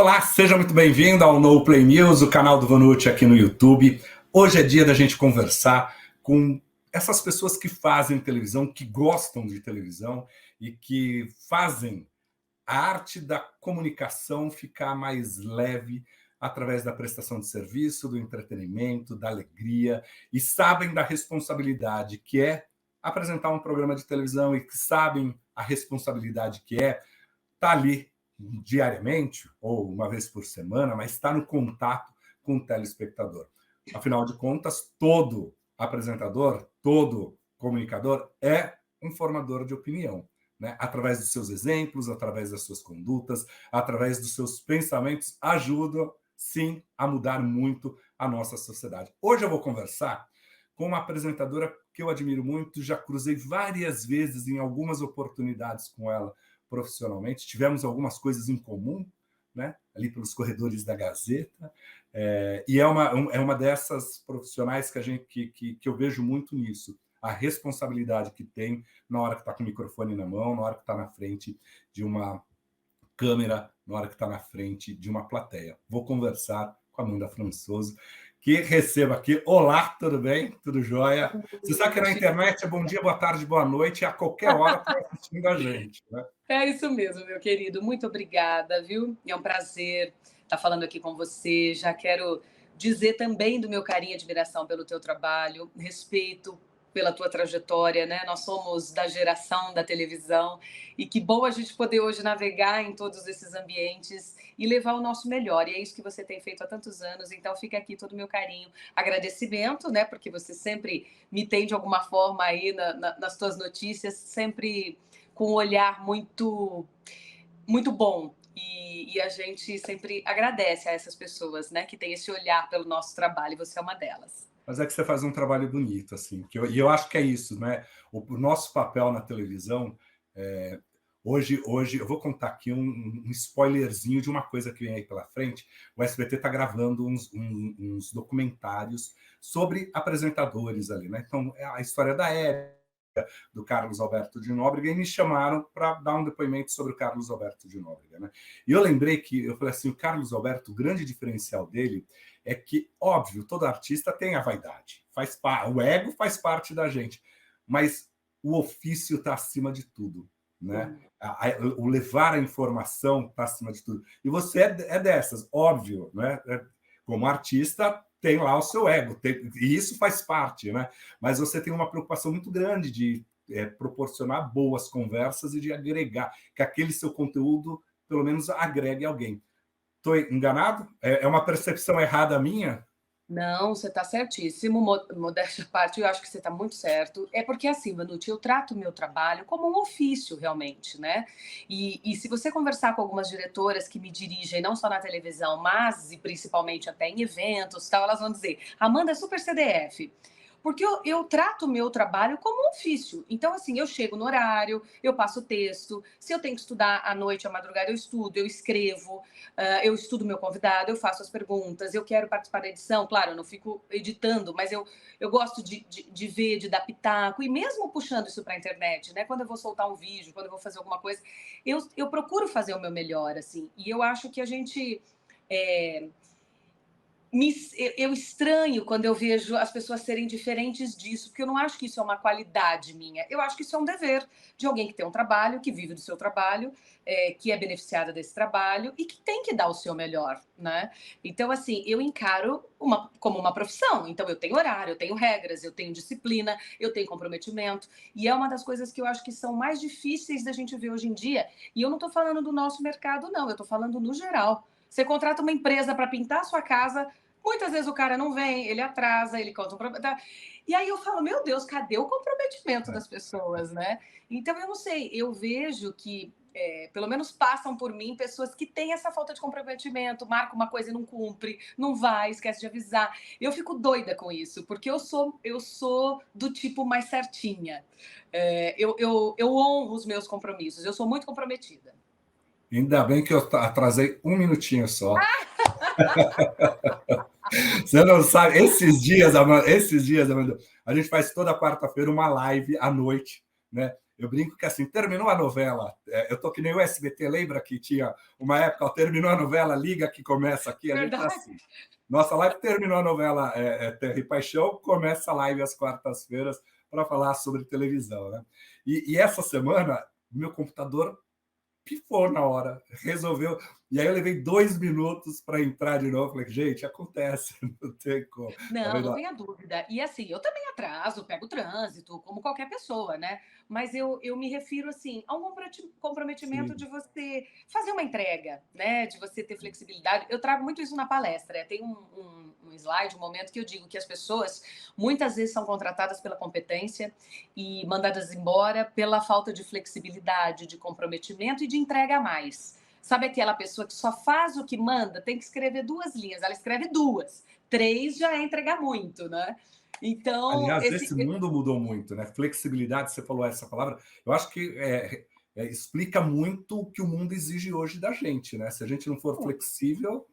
Olá, seja muito bem-vindo ao No Play News, o canal do Vanucci aqui no YouTube. Hoje é dia da gente conversar com essas pessoas que fazem televisão, que gostam de televisão e que fazem a arte da comunicação ficar mais leve através da prestação de serviço, do entretenimento, da alegria, e sabem da responsabilidade que é apresentar um programa de televisão e que sabem a responsabilidade que é estar ali diariamente ou uma vez por semana, mas está no contato com o telespectador. Afinal de contas, todo apresentador, todo comunicador é um formador de opinião, né? Através dos seus exemplos, através das suas condutas, através dos seus pensamentos, ajuda, sim, a mudar muito a nossa sociedade. Hoje eu vou conversar com uma apresentadora que eu admiro muito, já cruzei várias vezes em algumas oportunidades com ela profissionalmente, tivemos algumas coisas em comum, né? Ali pelos corredores da Gazeta, e é uma dessas profissionais que eu vejo muito nisso, a responsabilidade que tem na hora que está com o microfone na mão, na hora que está na frente de uma câmera, na hora que está na frente de uma plateia. Vou conversar com a Amanda Françoso, que receba aqui. Olá, tudo bem? Tudo jóia? Você sabe que na internet é bom dia, boa tarde, boa noite, e a qualquer hora está assistindo a gente, né? É isso mesmo, meu querido. Muito obrigada, viu? É um prazer estar falando aqui com você. Já quero dizer também do meu carinho e admiração pelo teu trabalho, respeito pela tua trajetória, né? Nós somos da geração da televisão e que bom a gente poder hoje navegar em todos esses ambientes e levar o nosso melhor. E é isso que você tem feito há tantos anos, então fica aqui todo o meu carinho, agradecimento, né? Porque você sempre me tem de alguma forma aí nas tuas notícias, sempre com um olhar muito, muito bom. E a gente sempre agradece a essas pessoas, né? Que têm esse olhar pelo nosso trabalho, e você é uma delas. Mas é que você faz um trabalho bonito, assim, e eu acho que é isso, né? O nosso papel na televisão, hoje eu vou contar aqui um spoilerzinho de uma coisa que vem aí pela frente. O SBT está gravando uns documentários sobre apresentadores ali, né? Então, é a história da Hebe, do Carlos Alberto de Nóbrega, e me chamaram para dar um depoimento sobre o Carlos Alberto de Nóbrega, né? E eu lembrei que, eu falei assim, o Carlos Alberto, o grande diferencial dele é que, óbvio, todo artista tem a vaidade, o ego faz parte da gente, mas o ofício está acima de tudo, né? O levar a informação está acima de tudo. E você é dessas, óbvio, né? Como artista, tem lá o seu ego, e isso faz parte, né? Mas você tem uma preocupação muito grande de proporcionar boas conversas e de agregar, que aquele seu conteúdo, pelo menos, agregue alguém. Estou enganado? É uma percepção errada minha? Não, você está certíssimo, modéstia à parte, eu acho que você está muito certo. É porque, assim, Vanucci, eu trato o meu trabalho como um ofício, realmente, né? E se você conversar com algumas diretoras que me dirigem, não só na televisão, mas e principalmente até em eventos, tal, elas vão dizer, Amanda é super CDF. Porque eu trato o meu trabalho como um ofício. Então, assim, eu chego no horário, eu passo texto. Se eu tenho que estudar à noite, à madrugada, eu estudo, eu escrevo, eu estudo meu convidado, eu faço as perguntas, eu quero participar da edição. Claro, eu não fico editando, mas eu gosto de ver, de dar pitaco. E mesmo puxando isso para a internet, né? Quando eu vou soltar um vídeo, quando eu vou fazer alguma coisa, eu procuro fazer o meu melhor, assim. E eu acho que a gente... eu estranho quando eu vejo as pessoas serem diferentes disso, porque eu não acho que isso é uma qualidade minha. Eu acho que isso é um dever de alguém que tem um trabalho, que vive do seu trabalho, que é beneficiada desse trabalho e que tem que dar o seu melhor, né? Então, assim, eu encaro como uma profissão. Então, eu tenho horário, eu tenho regras, eu tenho disciplina, eu tenho comprometimento. E é uma das coisas que eu acho que são mais difíceis da gente ver hoje em dia. E eu não estou falando do nosso mercado, não. Eu estou falando no geral. Você contrata uma empresa para pintar a sua casa, muitas vezes o cara não vem, ele atrasa, ele conta um problema. E aí eu falo, meu Deus, cadê o comprometimento das pessoas, né? Então, eu não sei, eu vejo que, pelo menos passam por mim pessoas que têm essa falta de comprometimento, marca uma coisa e não cumpre, não vai, esquece de avisar. Eu fico doida com isso, porque eu sou do tipo mais certinha. Eu honro os meus compromissos, eu sou muito comprometida. Ainda bem que eu atrasei um minutinho só. Você não sabe, esses dias, Amanda, a gente faz toda quarta-feira uma live à noite, né? Eu brinco que assim, terminou a novela, eu tô que nem o SBT, lembra que tinha uma época, ó, terminou a novela, liga que começa aqui, a gente tá Verdade. assim. Nossa live terminou a novela Terra e Paixão, começa a live às quartas-feiras para falar sobre televisão, né? E essa semana, meu computador pifou na hora, resolveu. E aí eu levei 2 minutos para entrar de novo. Falei, gente, acontece, não tem como. Tá Não, não vendo? tenha dúvida. E assim, eu também atraso, pego o trânsito, como qualquer pessoa, né? Mas eu me refiro, assim, a um comprometimento Sim. de você fazer uma entrega, né? De você ter flexibilidade. Eu trago muito isso na palestra. Tem um slide, um momento que eu digo que as pessoas muitas vezes são contratadas pela competência e mandadas embora pela falta de flexibilidade, de comprometimento e de entrega a mais. Sabe aquela pessoa que só faz o que manda, tem que escrever 2 linhas, ela escreve 2. 3 já é entregar muito, né? Então, Aliás, esse. esse mundo mudou muito, né? Flexibilidade, você falou essa palavra, eu acho que explica muito o que o mundo exige hoje da gente, né? Se a gente não for flexível.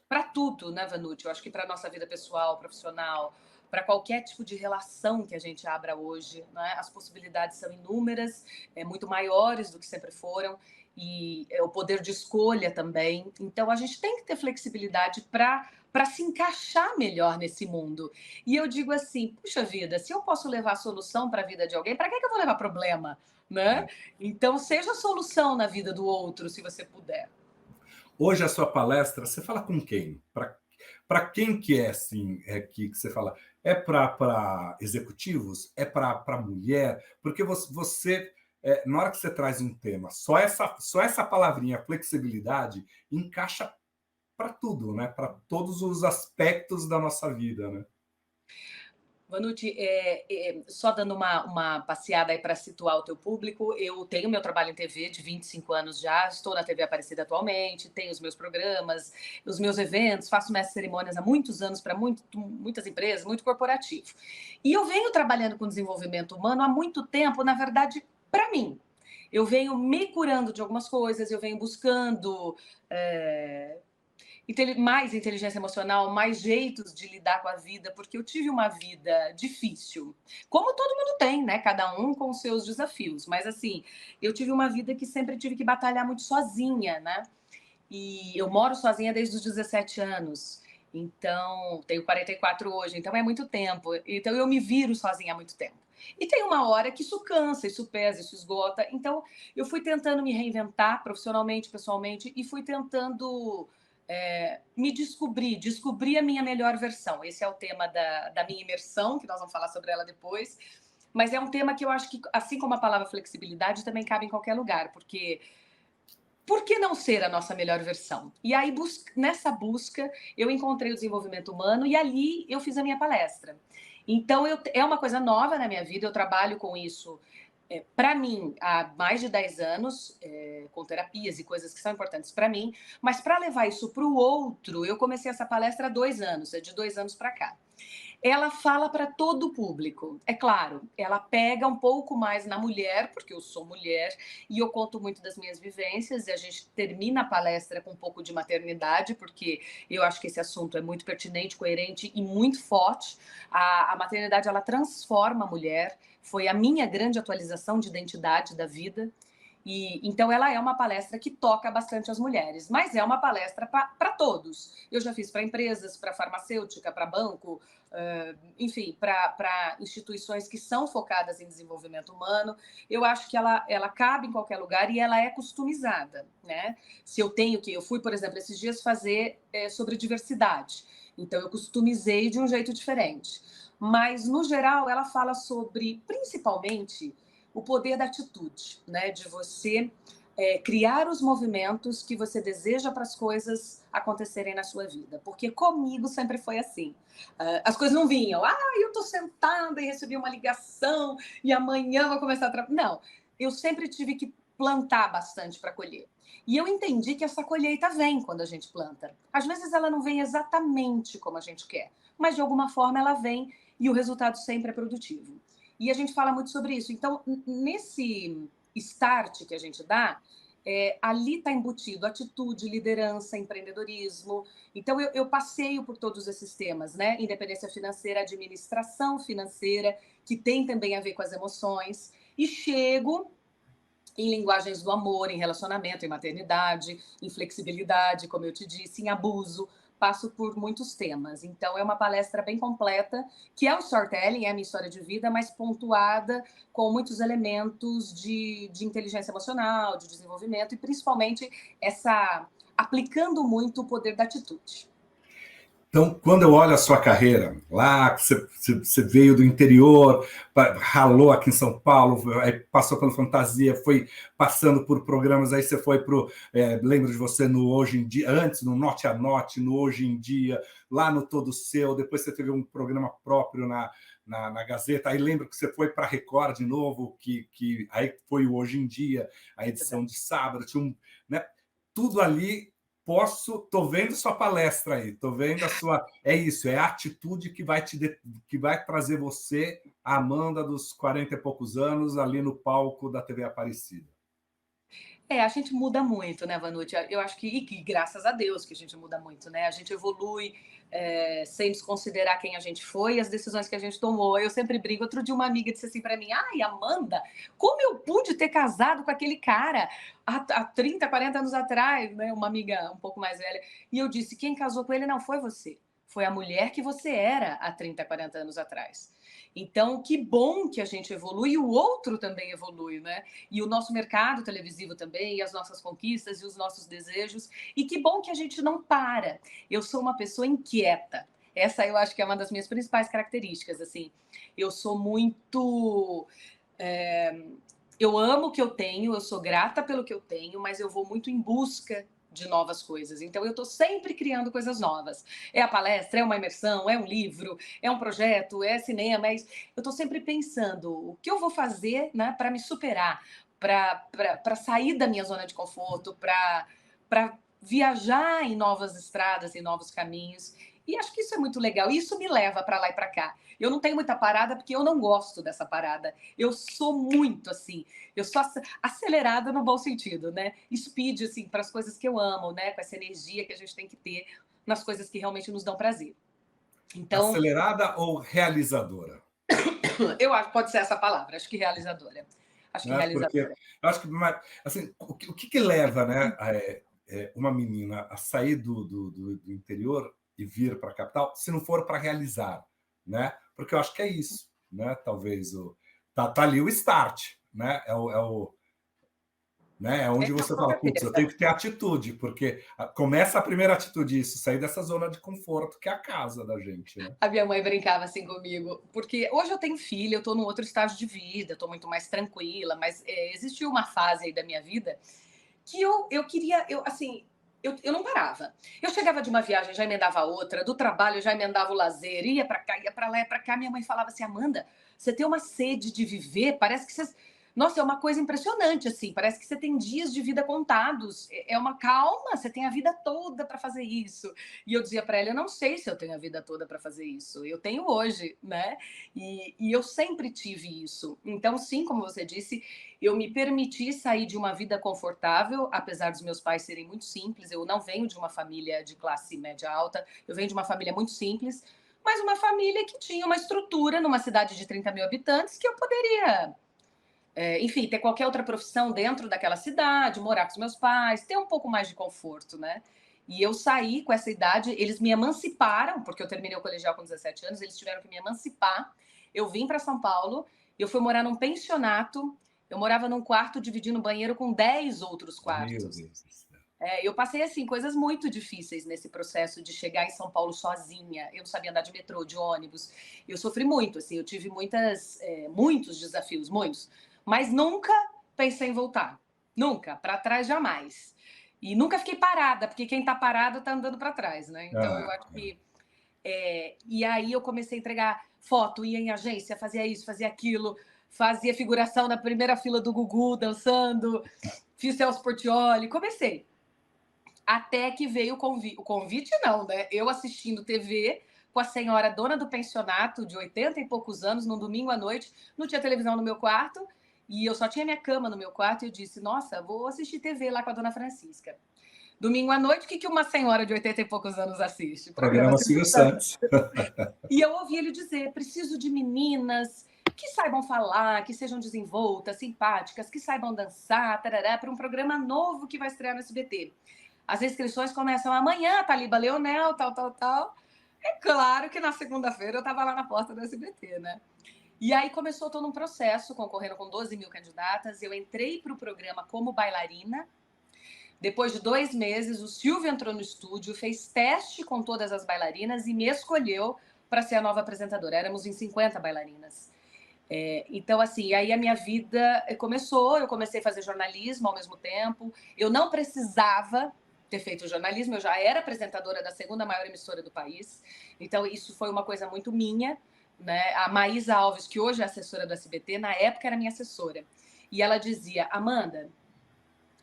Para tudo, né, Vanucci? Eu acho que para a nossa vida pessoal, profissional, para qualquer tipo de relação que a gente abra hoje, né, as possibilidades são inúmeras, muito maiores do que sempre foram, e o poder de escolha também. Então, a gente tem que ter flexibilidade para se encaixar melhor nesse mundo. E eu digo assim, puxa vida, se eu posso levar solução para a vida de alguém, para que eu vou levar problema? Né? Então, seja solução na vida do outro, se você puder. Hoje a sua palestra, você fala com quem? Para quem que é assim, que você fala? É para executivos? É para mulher? Porque você na hora que você traz um tema, só essa palavrinha flexibilidade encaixa para tudo, né? Para todos os aspectos da nossa vida, né? Vanucci, só dando uma passeada aí para situar o teu público, eu tenho meu trabalho em TV de 25 anos já, estou na TV Aparecida atualmente, tenho os meus programas, os meus eventos, faço mestre cerimônias há muitos anos para muitas empresas, muito corporativo. E eu venho trabalhando com desenvolvimento humano há muito tempo, na verdade, para mim. Eu venho me curando de algumas coisas, eu venho buscando mais inteligência emocional, mais jeitos de lidar com a vida, porque eu tive uma vida difícil. Como todo mundo tem, né? Cada um com os seus desafios. Mas assim, eu tive uma vida que sempre tive que batalhar muito sozinha, né? E eu moro sozinha desde os 17 anos. Então, tenho 44 hoje, então é muito tempo. Então eu me viro sozinha há muito tempo. E tem uma hora que isso cansa, isso pesa, isso esgota. Então, eu fui tentando me reinventar profissionalmente, pessoalmente, e fui tentando me descobrir a minha melhor versão. Esse é o tema da minha imersão, que nós vamos falar sobre ela depois. Mas é um tema que eu acho que, assim como a palavra flexibilidade, também cabe em qualquer lugar, porque por que não ser a nossa melhor versão? E aí, nessa busca, eu encontrei o desenvolvimento humano e ali eu fiz a minha palestra. Então, é uma coisa nova na minha vida, eu trabalho com isso para mim há mais de 10 anos, com terapias e coisas que são importantes para mim, mas para levar isso para o outro, eu comecei essa palestra há 2 anos, é de 2 anos para cá. Ela fala para todo o público. É claro, ela pega um pouco mais na mulher, porque eu sou mulher e eu conto muito das minhas vivências. E a gente termina a palestra com um pouco de maternidade, porque eu acho que esse assunto é muito pertinente, coerente e muito forte. A maternidade ela transforma a mulher. Foi a minha grande atualização de identidade da vida. E, então, ela é uma palestra que toca bastante as mulheres, mas é uma palestra para todos. Eu já fiz para empresas, para farmacêutica, para banco, enfim, para instituições que são focadas em desenvolvimento humano. Eu acho que ela cabe em qualquer lugar e ela é customizada, né? Se eu tenho que... Eu fui, por exemplo, esses dias fazer sobre diversidade. Então, eu customizei de um jeito diferente. Mas, no geral, ela fala sobre, principalmente, o poder da atitude, né? De você criar os movimentos que você deseja para as coisas acontecerem na sua vida. Porque comigo sempre foi assim. As coisas não vinham. Eu estou sentada e recebi uma ligação e amanhã vou começar a trabalhar. Não, eu sempre tive que plantar bastante para colher. E eu entendi que essa colheita vem quando a gente planta. Às vezes ela não vem exatamente como a gente quer, mas de alguma forma ela vem e o resultado sempre é produtivo. E a gente fala muito sobre isso. Então, nesse start que a gente dá, ali está embutido atitude, liderança, empreendedorismo. Então, eu passeio por todos esses temas, né? Independência financeira, administração financeira, que tem também a ver com as emoções. e chego em linguagens do amor, em relacionamento, em maternidade, em flexibilidade, como eu te disse, em abuso, passo por muitos temas. Então, é uma palestra bem completa, que é o storytelling, é a minha história de vida, mas pontuada com muitos elementos de inteligência emocional, de desenvolvimento, e principalmente aplicando muito o poder da atitude. Então, quando eu olho a sua carreira, lá você veio do interior, ralou aqui em São Paulo, aí passou pelo Fantasia, foi passando por programas, aí você foi para o. Lembro de você no Hoje em Dia, antes no Norte a Norte, no Hoje em Dia, lá no Todo Seu, depois você teve um programa próprio na Gazeta, aí lembro que você foi para a Record de novo, que aí foi o Hoje em Dia, a edição de sábado, tinha né, tudo ali. Tô vendo sua palestra aí, tô vendo a sua. É isso, é a atitude que que vai trazer você, a Amanda dos 40 e poucos anos, ali no palco da TV Aparecida. A gente muda muito, né, Vanucci? Eu acho que graças a Deus que a gente muda muito, né? A gente evolui sem desconsiderar quem a gente foi e as decisões que a gente tomou. Eu sempre brigo. Outro dia uma amiga disse assim para mim, ai, Amanda, como eu pude ter casado com aquele cara há 30, 40 anos atrás, né? Uma amiga um pouco mais velha. E eu disse, quem casou com ele não foi você. Foi a mulher que você era há 30, 40 anos atrás. Então, que bom que a gente evolui e o outro também evolui, né? E o nosso mercado televisivo também, e as nossas conquistas e os nossos desejos. E que bom que a gente não para. Eu sou uma pessoa inquieta. Essa eu acho que é uma das minhas principais características. Assim, eu sou muito. Eu amo o que eu tenho, eu sou grata pelo que eu tenho, mas eu vou muito em busca de novas coisas. Então, eu estou sempre criando coisas novas. É a palestra, é uma imersão, é um livro, é um projeto, é cinema. Eu estou sempre pensando o que eu vou fazer, né, para me superar, para sair da minha zona de conforto, para viajar em novas estradas, em novos caminhos. E acho que isso é muito legal. Isso me leva para lá e para cá. Eu não tenho muita parada porque eu não gosto dessa parada. Eu sou muito assim. Eu sou acelerada no bom sentido, né? Speed, assim, para as coisas que eu amo, né? Com essa energia que a gente tem que ter nas coisas que realmente nos dão prazer. Então, acelerada ou realizadora? eu acho que pode ser essa palavra. Acho que realizadora. Acho que Né? Porque realizadora. eu acho que assim, o que leva, né, uma menina a sair do interior e vir para a capital, se não for para realizar, né? Porque eu acho que é isso, né? Talvez tá ali o start, né? Né? É onde você Com fala, putz, eu certeza. tenho que ter atitude, porque começa a primeira atitude, isso, sair dessa zona de conforto, que é a casa da gente, né? A minha mãe brincava assim comigo, porque hoje eu tenho filha, eu tô num outro estágio de vida, tô muito mais tranquila, mas existiu uma fase aí da minha vida que eu queria, eu não parava. Eu chegava de uma viagem, já emendava outra, do trabalho já emendava o lazer, ia para cá, ia para lá, ia para cá. Minha mãe falava assim, Amanda, você tem uma sede de viver, parece que você... Nossa, é uma coisa impressionante, assim, parece que você tem dias de vida contados, é uma calma, você tem a vida toda para fazer isso. E eu dizia para ela, eu não sei se eu tenho a vida toda para fazer isso, eu tenho hoje, né? E eu sempre tive isso. Então, sim, como você disse, eu me permiti sair de uma vida confortável, apesar dos meus pais serem muito simples. Eu não venho de uma família de classe média alta, eu venho de uma família muito simples, mas uma família que tinha uma estrutura numa cidade de 30 mil habitantes que eu poderia, enfim, ter qualquer outra profissão dentro daquela cidade, morar com os meus pais, ter um pouco mais de conforto, né? E eu saí com essa idade, eles me emanciparam, porque eu terminei o colegial com 17 anos, eles tiveram que me emancipar. Eu vim para São Paulo, eu fui morar num pensionato, eu morava num quarto dividindo banheiro com 10 outros Meu quartos. Deus do céu. Eu passei, assim, coisas muito difíceis nesse processo de chegar em São Paulo sozinha. Eu não sabia andar de metrô, de ônibus. Eu sofri muito, assim, eu tive muitos desafios, muitos. Mas nunca pensei em voltar. Nunca. Para trás, jamais. E nunca fiquei parada, porque quem está parado está andando para trás, né? Então, eu acho que... e aí eu comecei a entregar foto, ia em agência, fazia isso, fazia aquilo, fazia figuração na primeira fila do Gugu, dançando, fiz Celso Portiolli, comecei. Até que veio o convite não, né? Eu assistindo TV com a senhora dona do pensionato, de 80 e poucos anos, num domingo à noite, não tinha televisão no meu quarto, e eu só tinha minha cama no meu quarto, e eu disse, nossa, vou assistir TV lá com a dona Francisca. Domingo à noite, o que uma senhora de 80 e poucos anos assiste? Programa Silvio Santos. E eu ouvi ele dizer, preciso de meninas que saibam falar, que sejam desenvoltas, simpáticas, que saibam dançar, tarará, para um programa novo que vai estrear no SBT. As inscrições começam amanhã, Taliba Leonel, tal, tal, tal. É claro que na segunda-feira eu estava lá na porta do SBT, né? E aí começou todo um processo, concorrendo com 12 mil candidatas. Eu entrei para o programa como bailarina. Depois de 2 meses, o Silvio entrou no estúdio, fez teste com todas as bailarinas e me escolheu para ser a nova apresentadora. Éramos em 50 bailarinas. Então, assim, aí a minha vida começou. Eu comecei a fazer jornalismo ao mesmo tempo. Eu não precisava ter feito jornalismo, eu já era apresentadora da segunda maior emissora do país. Então, isso foi uma coisa muito minha, né? A Maísa Alves, que hoje é assessora do SBT, na época era minha assessora. E ela dizia: Amanda,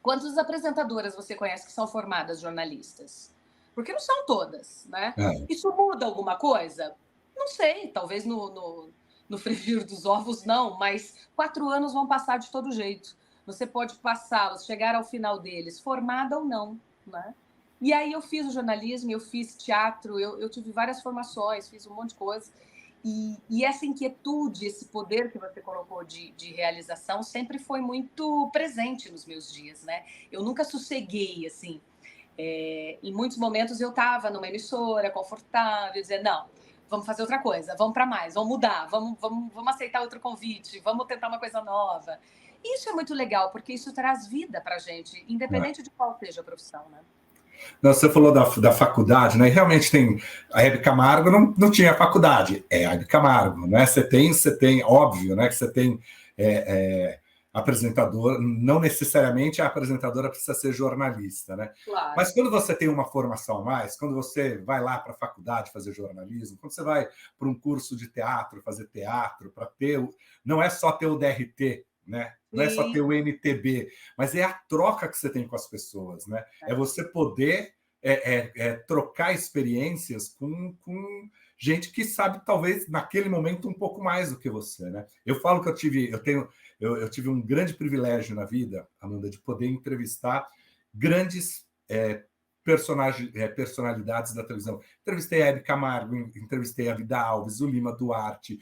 quantas apresentadoras você conhece que são formadas jornalistas? Porque não são todas, né? É. Isso muda alguma coisa? Não sei, talvez no frigir dos ovos não, mas 4 anos vão passar de todo jeito. Você pode passá-los, chegar ao final deles, formada ou não, né? E aí eu fiz o jornalismo, eu fiz teatro, eu tive várias formações, fiz um monte de coisa. E essa inquietude, esse poder que você colocou de realização sempre foi muito presente nos meus dias, né? Eu nunca sosseguei, assim. Em muitos momentos eu estava numa emissora, confortável, dizendo, não, vamos fazer outra coisa, vamos para mais, vamos mudar, vamos aceitar outro convite, vamos tentar uma coisa nova. E isso é muito legal, porque isso traz vida para a gente, independente de qual seja a profissão, né? Não, você falou da faculdade, né? E realmente tem. A Hebe Camargo não tinha faculdade, é a Hebe Camargo, né? Você tem, óbvio, né? Que você tem apresentador, não necessariamente a apresentadora precisa ser jornalista, né? Claro. Mas quando você tem uma formação a mais, quando você vai lá para a faculdade fazer jornalismo, quando você vai para um curso de teatro, fazer teatro, para ter. Não é só ter o DRT, né? Não é só ter o NTB, mas é a troca que você tem com as pessoas, né? É você poder trocar experiências com gente que sabe, talvez, naquele momento, um pouco mais do que você, né? Eu falo que eu tive um grande privilégio na vida, Amanda, de poder entrevistar grandes personalidades da televisão. Entrevistei a Hebe Camargo, entrevistei a Vida Alves, o Lima Duarte,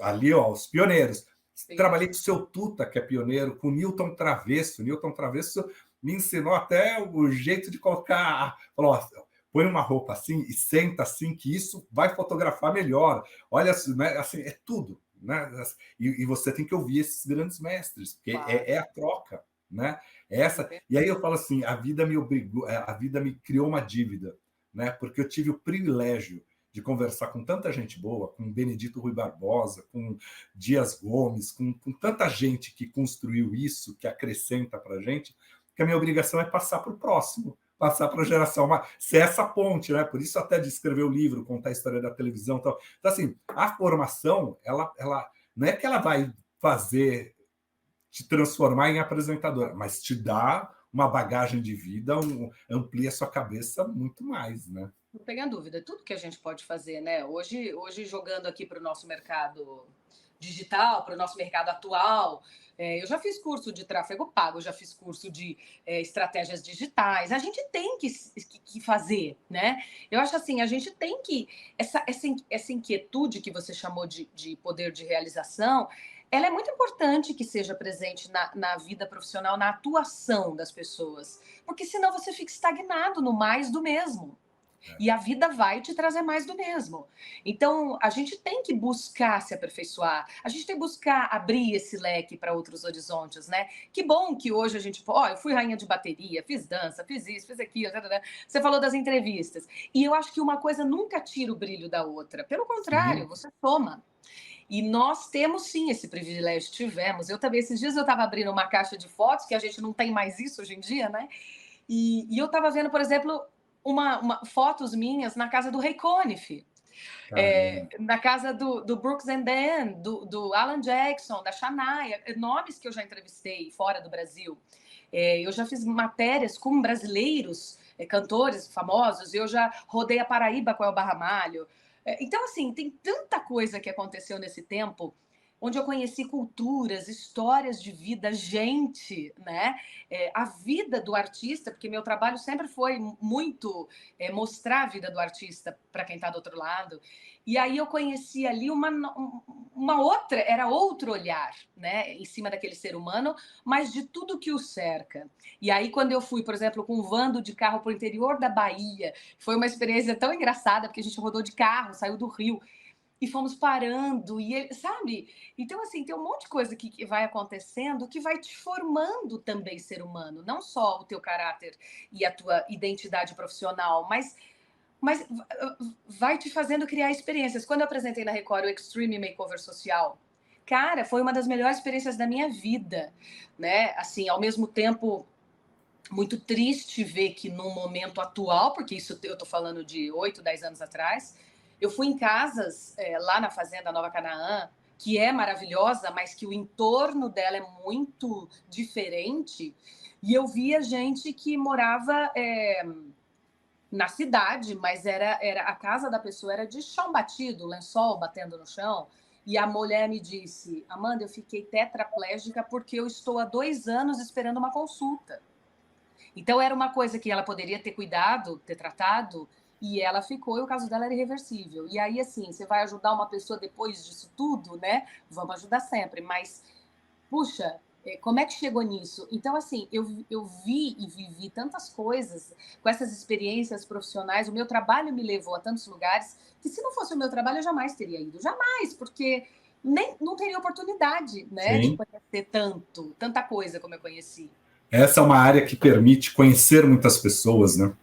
ali, ó, os pioneiros. Sim. Trabalhei com o seu Tuta, que é pioneiro, com o Newton Travesso. Newton Travesso me ensinou até o jeito de colocar. Falou, ó, põe uma roupa assim e senta assim, que isso vai fotografar melhor. Olha, né, assim, é tudo. Né? E você tem que ouvir esses grandes mestres, porque claro. É a troca. Né? E aí eu falo assim, a vida me obrigou, a vida me criou uma dívida, né? Porque eu tive o privilégio de conversar com tanta gente boa, com Benedito Rui Barbosa, com Dias Gomes, com tanta gente que construiu isso, que acrescenta para a gente, que a minha obrigação é passar para o próximo, passar para a geração, ser essa ponte, né? Por isso até de escrever o livro, contar a história da televisão, tal. Então assim, a formação, ela não é que ela vai te transformar em apresentadora, mas te dá uma bagagem de vida, amplia a sua cabeça muito mais, né? Não tenha dúvida, tudo que a gente pode fazer, né? Hoje jogando aqui para o nosso mercado digital, para o nosso mercado atual, eu já fiz curso de tráfego pago, já fiz curso de estratégias digitais. A gente tem que fazer, né? Eu acho assim, a gente tem que essa inquietude que você chamou de poder de realização, ela é muito importante que seja presente na vida profissional, na atuação das pessoas, porque senão você fica estagnado no mais do mesmo. E a vida vai te trazer mais do mesmo. Então, a gente tem que buscar se aperfeiçoar. A gente tem que buscar abrir esse leque para outros horizontes, né? Que bom que hoje a gente... eu fui rainha de bateria, fiz dança, fiz isso, fiz aquilo. Você falou das entrevistas. E eu acho que uma coisa nunca tira o brilho da outra. Pelo contrário, você soma. E nós temos, sim, esse privilégio. Tivemos. Eu também, esses dias eu estava abrindo uma caixa de fotos, que a gente não tem mais isso hoje em dia, né? E eu estava vendo, por exemplo... fotos minhas na casa do Ray Conniff, na casa do Brooks and Dunn, do Alan Jackson, da Shania, nomes que eu já entrevistei fora do Brasil. Eu já fiz matérias com brasileiros, cantores famosos, eu já rodei a Paraíba com o Elba Ramalho. Então, assim, tem tanta coisa que aconteceu nesse tempo, onde eu conheci culturas, histórias de vida, gente, né? A vida do artista, porque meu trabalho sempre foi muito mostrar a vida do artista para quem está do outro lado. E aí eu conheci ali uma outra, era outro olhar, né, em cima daquele ser humano, mas de tudo que o cerca. E aí quando eu fui, por exemplo, com um Vando de carro para o interior da Bahia, foi uma experiência tão engraçada, porque a gente rodou de carro, saiu do Rio, e fomos parando, e ele, sabe? Então, assim, tem um monte de coisa que vai acontecendo que vai te formando também ser humano, não só o teu caráter e a tua identidade profissional, mas vai te fazendo criar experiências. Quando eu apresentei na Record o Extreme Makeover Social, cara, foi uma das melhores experiências da minha vida, né? Assim, ao mesmo tempo, muito triste ver que no momento atual, porque isso eu tô falando de 8, 10 anos atrás, eu fui em casas lá na Fazenda Nova Canaã, que é maravilhosa, mas que o entorno dela é muito diferente, e eu via gente que morava na cidade, mas era a casa da pessoa era de chão batido, lençol batendo no chão. E a mulher me disse: Amanda, eu fiquei tetraplégica porque eu estou há 2 anos esperando uma consulta. Então era uma coisa que ela poderia ter cuidado, ter tratado, e ela ficou, e o caso dela era irreversível. E aí, assim, você vai ajudar uma pessoa depois disso tudo, né? Vamos ajudar sempre, mas, puxa, como é que chegou nisso? Então, assim, eu vi e vivi tantas coisas com essas experiências profissionais. O meu trabalho me levou a tantos lugares que, se não fosse o meu trabalho, eu jamais teria ido. Jamais, porque não teria oportunidade, né, de Sim. conhecer tanta coisa como eu conheci. Essa é uma área que permite conhecer muitas pessoas, né?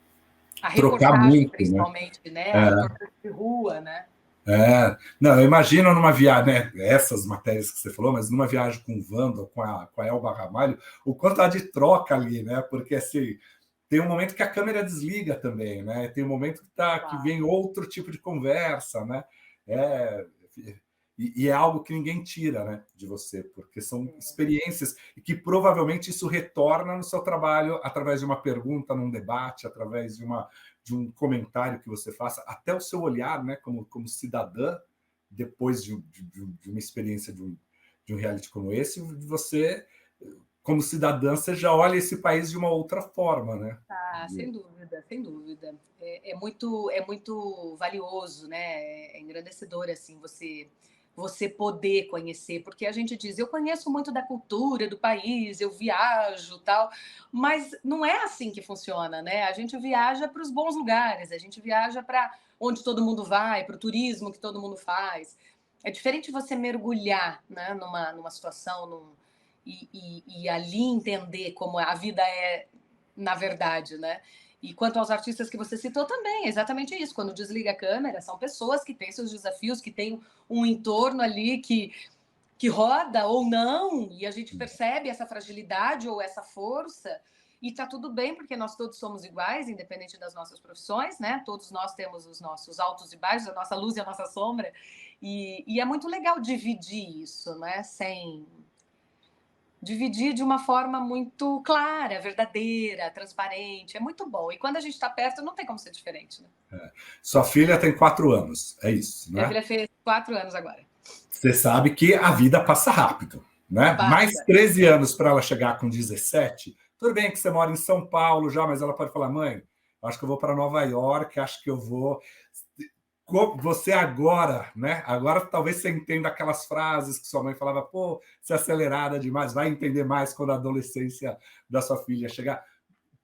A Trocar reportagem, muito, né? principalmente, né? A reportagem de rua, né? Não, eu imagino numa viagem, né, essas matérias que você falou, mas numa viagem com o Wanda, com a Elba Ramalho, o quanto há de troca ali, né? Porque assim, tem um momento que a câmera desliga também, né? Tem um momento que Claro. vem outro tipo de conversa, né? É, e é algo que ninguém tira, né, de você, porque são experiências e que provavelmente isso retorna no seu trabalho através de uma pergunta num debate, através de um comentário que você faça, até o seu olhar, né, como cidadã, depois de uma experiência de um reality como esse, você, como cidadã, você já olha esse país de uma outra forma, né? Ah, sem dúvida, sem dúvida. É muito valioso, né? É engrandecedor, assim, você poder conhecer, porque a gente diz, eu conheço muito da cultura do país, eu viajo, tal, mas não é assim que funciona, né? A gente viaja para os bons lugares, a gente viaja para onde todo mundo vai, para o turismo que todo mundo faz. É diferente você mergulhar, né, numa situação, e ali entender como a vida é na verdade, né? E quanto aos artistas que você citou também, é exatamente isso. Quando desliga a câmera, são pessoas que têm seus desafios, que têm um entorno ali que roda ou não, e a gente percebe essa fragilidade ou essa força, e tá tudo bem, porque nós todos somos iguais, independente das nossas profissões, né? Todos nós temos os nossos altos e baixos, a nossa luz e a nossa sombra, e é muito legal dividir isso, né? Sem dividir de uma forma muito clara, verdadeira, transparente. É muito bom. E quando a gente está perto, não tem como ser diferente, né? Sua filha tem 4 anos, é isso, Minha né? filha fez 4 anos agora. Você sabe que a vida passa rápido, né? Mais Passa. 13 anos para ela chegar com 17. Tudo bem que você mora em São Paulo já, mas ela pode falar: mãe, acho que eu vou para Nova York, acho que eu vou. Você agora, né? Agora talvez você entenda aquelas frases que sua mãe falava: pô, você é acelerada demais, vai entender mais quando a adolescência da sua filha chegar.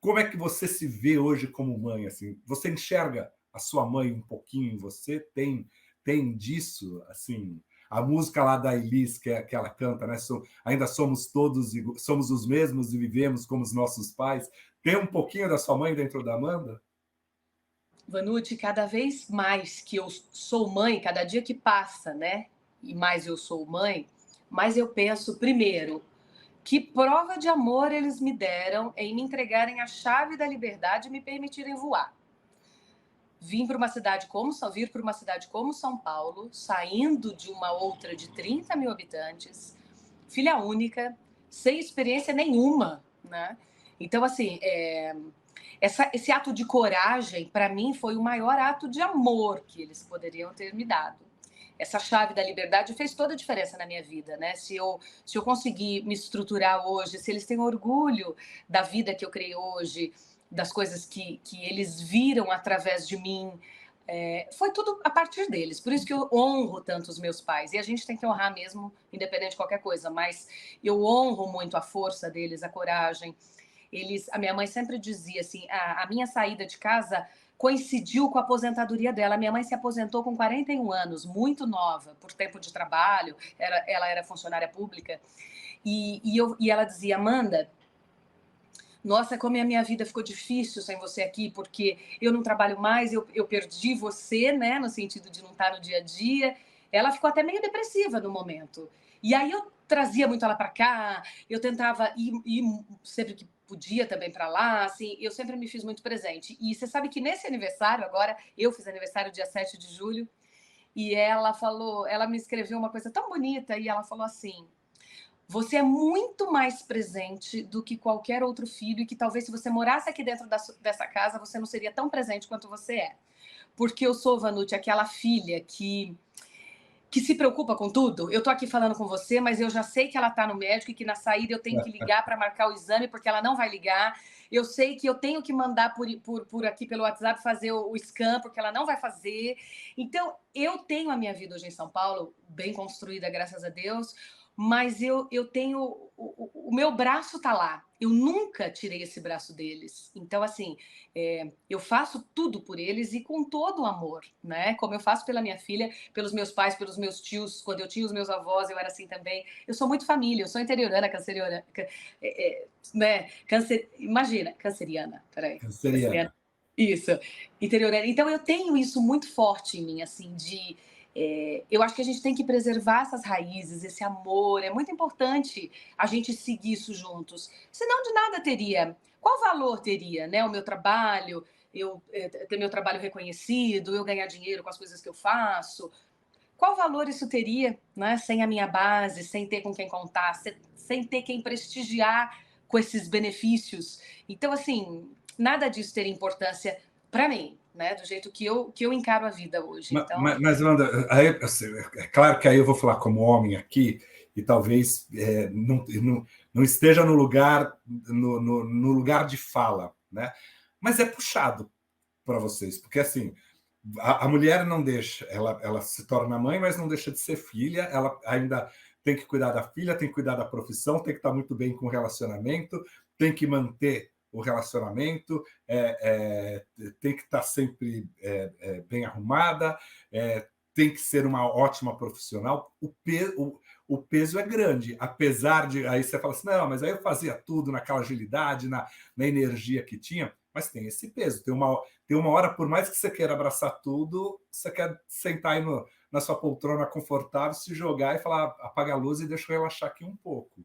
Como é que você se vê hoje como mãe? Assim, você enxerga a sua mãe um pouquinho em você? Tem disso, assim, a música lá da Elis que ela canta, né? Ainda somos todos, somos os mesmos e vivemos como os nossos pais. Tem um pouquinho da sua mãe dentro da Amanda? Vanucci, cada vez mais que eu sou mãe, cada dia que passa, né? E mais eu sou mãe, mais eu penso, primeiro, que prova de amor eles me deram em me entregarem a chave da liberdade e me permitirem voar. Vir para uma cidade como São Paulo, saindo de uma outra de 30 mil habitantes, filha única, sem experiência nenhuma, né? Então, assim, esse ato de coragem, para mim, foi o maior ato de amor que eles poderiam ter me dado. essa chave da liberdade fez toda a diferença na minha vida, né? Se eu conseguir me estruturar hoje, se eles têm orgulho da vida que eu criei hoje, das coisas que eles viram através de mim, foi tudo a partir deles. Por isso que eu honro tanto os meus pais. E a gente tem que honrar mesmo, independente de qualquer coisa. Mas eu honro muito a força deles, a coragem. A minha mãe sempre dizia assim, a minha saída de casa coincidiu com a aposentadoria dela. A minha mãe se aposentou com 41 anos, muito nova, por tempo de trabalho. Ela era funcionária pública. E ela dizia, Amanda, nossa, como a minha vida ficou difícil sem você aqui, porque eu não trabalho mais, eu perdi você, né, no sentido de não estar no dia a dia. Ela ficou até meio depressiva no momento. E aí eu trazia muito ela para cá, eu tentava ir sempre que podia também para lá, assim, eu sempre me fiz muito presente. E você sabe que nesse aniversário, agora, eu fiz aniversário dia 7 de julho, e ela me escreveu uma coisa tão bonita, e ela falou assim, você é muito mais presente do que qualquer outro filho e que talvez se você morasse aqui dentro dessa casa, você não seria tão presente quanto você é. Porque eu sou, Vanucci, aquela filha que se preocupa com tudo. Eu tô aqui falando com você, mas eu já sei que ela tá no médico e que na saída eu tenho que ligar para marcar o exame porque ela não vai ligar. Eu sei que eu tenho que mandar por aqui pelo WhatsApp fazer o scan porque ela não vai fazer. Então, eu tenho a minha vida hoje em São Paulo bem construída, graças a Deus, mas eu tenho o meu braço tá lá. Eu nunca tirei esse braço deles. Então, assim, eu faço tudo por eles e com todo o amor, né? Como eu faço pela minha filha, pelos meus pais, pelos meus tios. Quando eu tinha os meus avós, eu era assim também. Eu sou muito família, eu sou interiorana, canceriana, né? Imagina, canceriana, peraí. Canceriana. Isso, interiorana. Então, eu tenho isso muito forte em mim, assim, eu acho que a gente tem que preservar essas raízes, esse amor. É muito importante a gente seguir isso juntos. Senão, de nada teria. Qual valor teria, né? O meu trabalho, eu ter meu trabalho reconhecido, eu ganhar dinheiro com as coisas que eu faço. Qual valor isso teria, né? Sem a minha base, sem ter com quem contar, sem ter quem prestigiar com esses benefícios. Então, assim, nada disso teria importância para mim, né? Do jeito que eu encaro a vida hoje. Então, Mas Amanda, aí, assim, é claro que aí eu vou falar como homem aqui, e talvez não esteja no lugar, no lugar de fala, né? Mas é puxado para vocês, porque assim, a mulher não deixa, ela se torna mãe, mas não deixa de ser filha, ela ainda tem que cuidar da filha, tem que cuidar da profissão, tem que estar muito bem com o relacionamento, tem que manter o relacionamento, tem que estar sempre bem arrumada, tem que ser uma ótima profissional. O peso é grande, apesar de. Aí você fala assim, não, mas aí eu fazia tudo naquela agilidade, na energia que tinha, mas tem esse peso. Tem uma hora, por mais que você queira abraçar tudo, você quer sentar aí na sua poltrona confortável, se jogar e falar, apaga a luz e deixa eu relaxar aqui um pouco.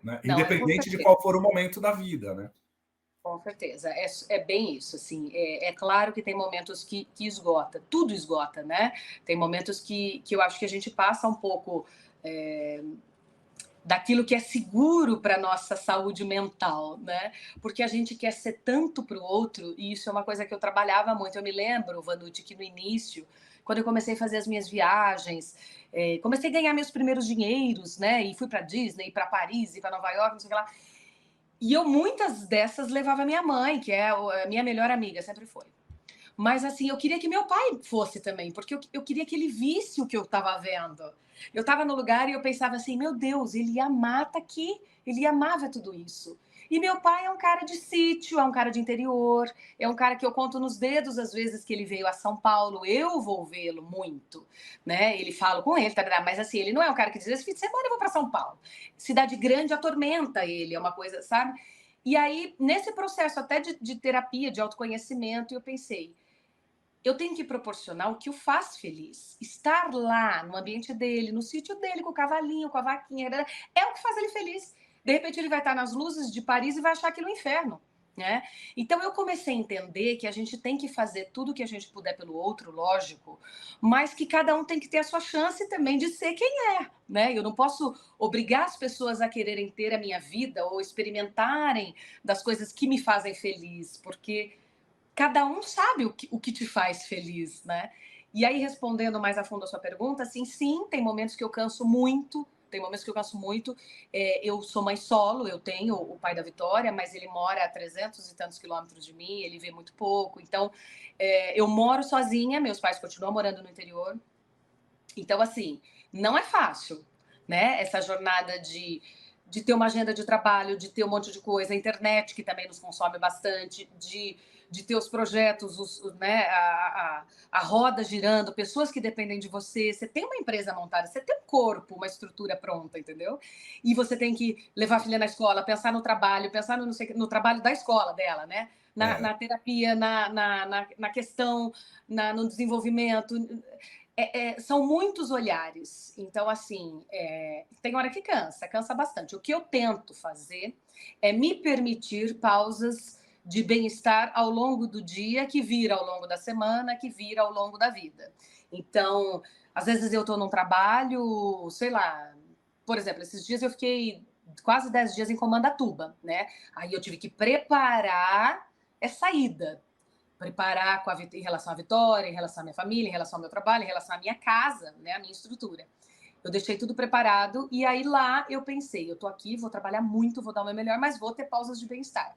Né? não, com Independente de certeza. qual for o momento da vida, né? Com certeza, é bem isso, assim, claro que tem momentos que esgota, tudo esgota, né? Tem momentos que eu acho que a gente passa um pouco daquilo que é seguro para nossa saúde mental, né? Porque a gente quer ser tanto para o outro, e isso é uma coisa que eu trabalhava muito. Eu me lembro, Vanucci, que no início, quando eu comecei a fazer as minhas viagens, comecei a ganhar meus primeiros dinheiros, né? E fui para Disney, para Paris, para Nova York, não sei o que lá. E eu, muitas dessas, levava minha mãe, que é a minha melhor amiga, sempre foi. Mas, assim, eu queria que meu pai fosse também, porque eu queria que ele visse o que eu estava vendo. Eu estava no lugar e eu pensava assim, meu Deus, ele ia amar estar aqui, ele amava tudo isso. E meu pai é um cara de sítio, é um cara de interior, é um cara que eu conto nos dedos as vezes que ele veio a São Paulo, eu vou vê-lo muito, né? Ele fala com ele, mas assim, ele não é um cara que diz, esse fim de semana eu vou para São Paulo. Cidade grande atormenta ele, é uma coisa, sabe? E aí, nesse processo até de terapia, de autoconhecimento, eu pensei, eu tenho que proporcionar o que o faz feliz. Estar lá, no ambiente dele, no sítio dele, com o cavalinho, com a vaquinha, é o que faz ele feliz. De repente ele vai estar nas luzes de Paris e vai achar aquilo um inferno. Né? Então eu comecei a entender que a gente tem que fazer tudo o que a gente puder pelo outro, lógico, mas que cada um tem que ter a sua chance também de ser quem é. Né? Eu não posso obrigar as pessoas a quererem ter a minha vida ou experimentarem das coisas que me fazem feliz, porque cada um sabe o que te faz feliz, né? E aí, respondendo mais a fundo a sua pergunta, assim, sim, tem momentos que eu canso muito, tem momentos que eu canso muito. Eu sou mãe solo, eu tenho o pai da Vitória, mas ele mora a 300 e tantos quilômetros de mim, ele vê muito pouco. Então, eu moro sozinha, meus pais continuam morando no interior. Então, assim, não é fácil, né? Essa jornada de ter uma agenda de trabalho, de ter um monte de coisa, a internet que também nos consome bastante, de ter os projetos, né, a roda girando, pessoas que dependem de você. Você tem uma empresa montada, você tem um corpo, uma estrutura pronta, entendeu? E você tem que levar a filha na escola, pensar no trabalho, pensar no trabalho da escola dela, né? Na terapia, na questão, no desenvolvimento. São muitos olhares. Então, assim, tem hora que cansa bastante. O que eu tento fazer é me permitir pausas de bem-estar ao longo do dia, que vira ao longo da semana, que vira ao longo da vida. Então, às vezes eu estou num trabalho, sei lá, por exemplo, esses dias eu fiquei quase 10 dias em Comandatuba, né? Aí eu tive que preparar essa ida, preparar em relação à Vitória, em relação à minha família, em relação ao meu trabalho, em relação à minha casa, né, a minha estrutura. Eu deixei tudo preparado e aí lá eu pensei, eu tô aqui, vou trabalhar muito, vou dar o meu melhor, mas vou ter pausas de bem-estar.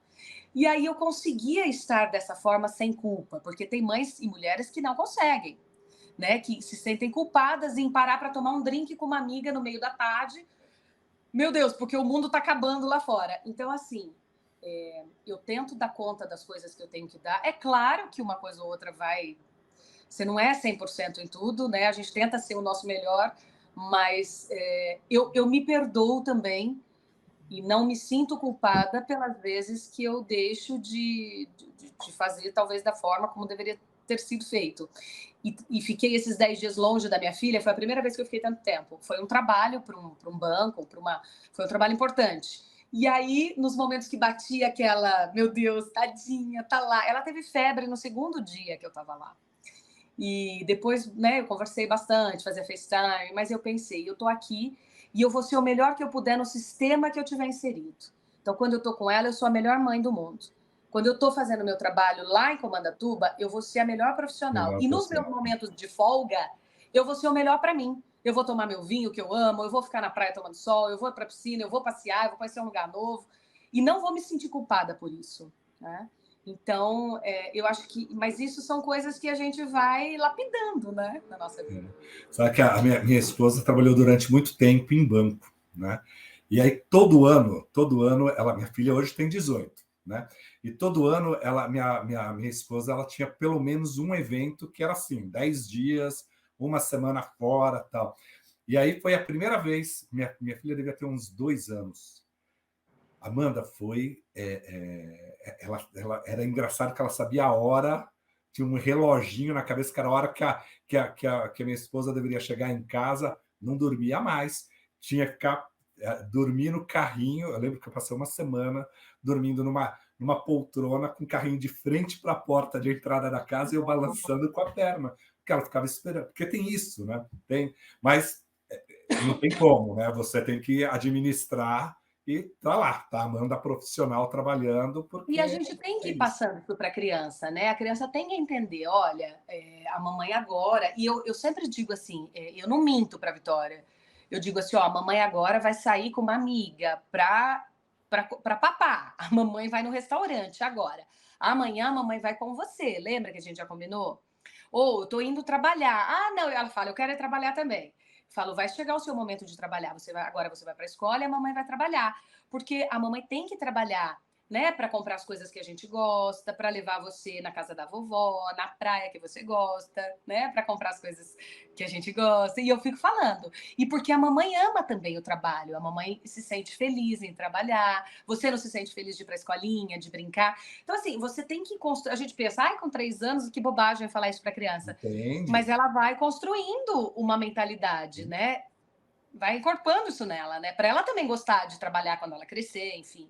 E aí eu conseguia estar dessa forma sem culpa, porque tem mães e mulheres que não conseguem, né, que se sentem culpadas em parar para tomar um drink com uma amiga no meio da tarde. Meu Deus, porque o mundo tá acabando lá fora. Então, assim, eu tento dar conta das coisas que eu tenho que dar. É claro que uma coisa ou outra vai. Você não é 100% em tudo, né? A gente tenta ser o nosso melhor, mas eu me perdoo também e não me sinto culpada pelas vezes que eu deixo de fazer, talvez, da forma como deveria ter sido feito. E fiquei esses 10 dias longe da minha filha, foi a primeira vez que eu fiquei tanto tempo. Foi um trabalho para um banco, foi um trabalho importante. E aí, nos momentos que batia aquela, meu Deus, tadinha, tá lá. Ela teve febre no segundo dia que eu tava lá. E depois, né, eu conversei bastante, fazia FaceTime, mas eu pensei, eu tô aqui e eu vou ser o melhor que eu puder no sistema que eu tiver inserido. Então, quando eu tô com ela, eu sou a melhor mãe do mundo. Quando eu tô fazendo meu trabalho lá em Comandatuba, eu vou ser a melhor profissional. Melhor E nos meus profissional. momentos de folga, eu vou ser o melhor para mim. Eu vou tomar meu vinho que eu amo, eu vou ficar na praia tomando sol, eu vou para a piscina, eu vou passear, eu vou conhecer um lugar novo e não vou me sentir culpada por isso, né? Então, eu acho que. Mas isso são coisas que a gente vai lapidando, né, na nossa vida. Sabe que a minha esposa trabalhou durante muito tempo em banco, né? E aí, todo ano, minha filha hoje tem 18, né? E todo ano, minha esposa, ela tinha pelo menos um evento que era assim, 10 dias, uma semana fora, tal. E aí foi a primeira vez, minha filha devia ter uns 2 anos. Amanda foi. Ela era engraçado que ela sabia a hora, tinha um reloginho na cabeça, que era a hora que a minha esposa deveria chegar em casa, não dormia mais, tinha que ficar dormir no carrinho. Eu lembro que eu passei uma semana dormindo numa poltrona com o carrinho de frente para a porta de entrada da casa e eu balançando com a perna, porque ela ficava esperando, porque tem isso, né? Mas não tem como, né? Você tem que administrar e tá lá, tá a Amanda profissional trabalhando, E a porque gente tem que é ir isso. passando isso para a criança, né? A criança tem que entender, olha, a mamãe agora. E eu sempre digo assim, eu não minto para a Vitória. Eu digo assim, ó, a mamãe agora vai sair com uma amiga para papar. A mamãe vai no restaurante agora. Amanhã a mamãe vai com você. Lembra que a gente já combinou? Ou eu tô indo trabalhar. Ah, não, ela fala, eu quero ir trabalhar também. Falo, vai chegar o seu momento de trabalhar. Agora você vai para a escola e a mamãe vai trabalhar. Porque a mamãe tem que trabalhar, né, para comprar as coisas que a gente gosta, para levar você na casa da vovó, na praia que você gosta, né, para comprar as coisas que a gente gosta. E eu fico falando. E porque a mamãe ama também o trabalho, a mamãe se sente feliz em trabalhar, você não se sente feliz de ir para a escolinha, de brincar. Então, assim, você tem que construir. A gente pensa, ai, com 3 anos, que bobagem falar isso para criança. Entende? Mas ela vai construindo uma mentalidade, né? Vai incorporando isso nela, né? Para ela também gostar de trabalhar quando ela crescer, enfim,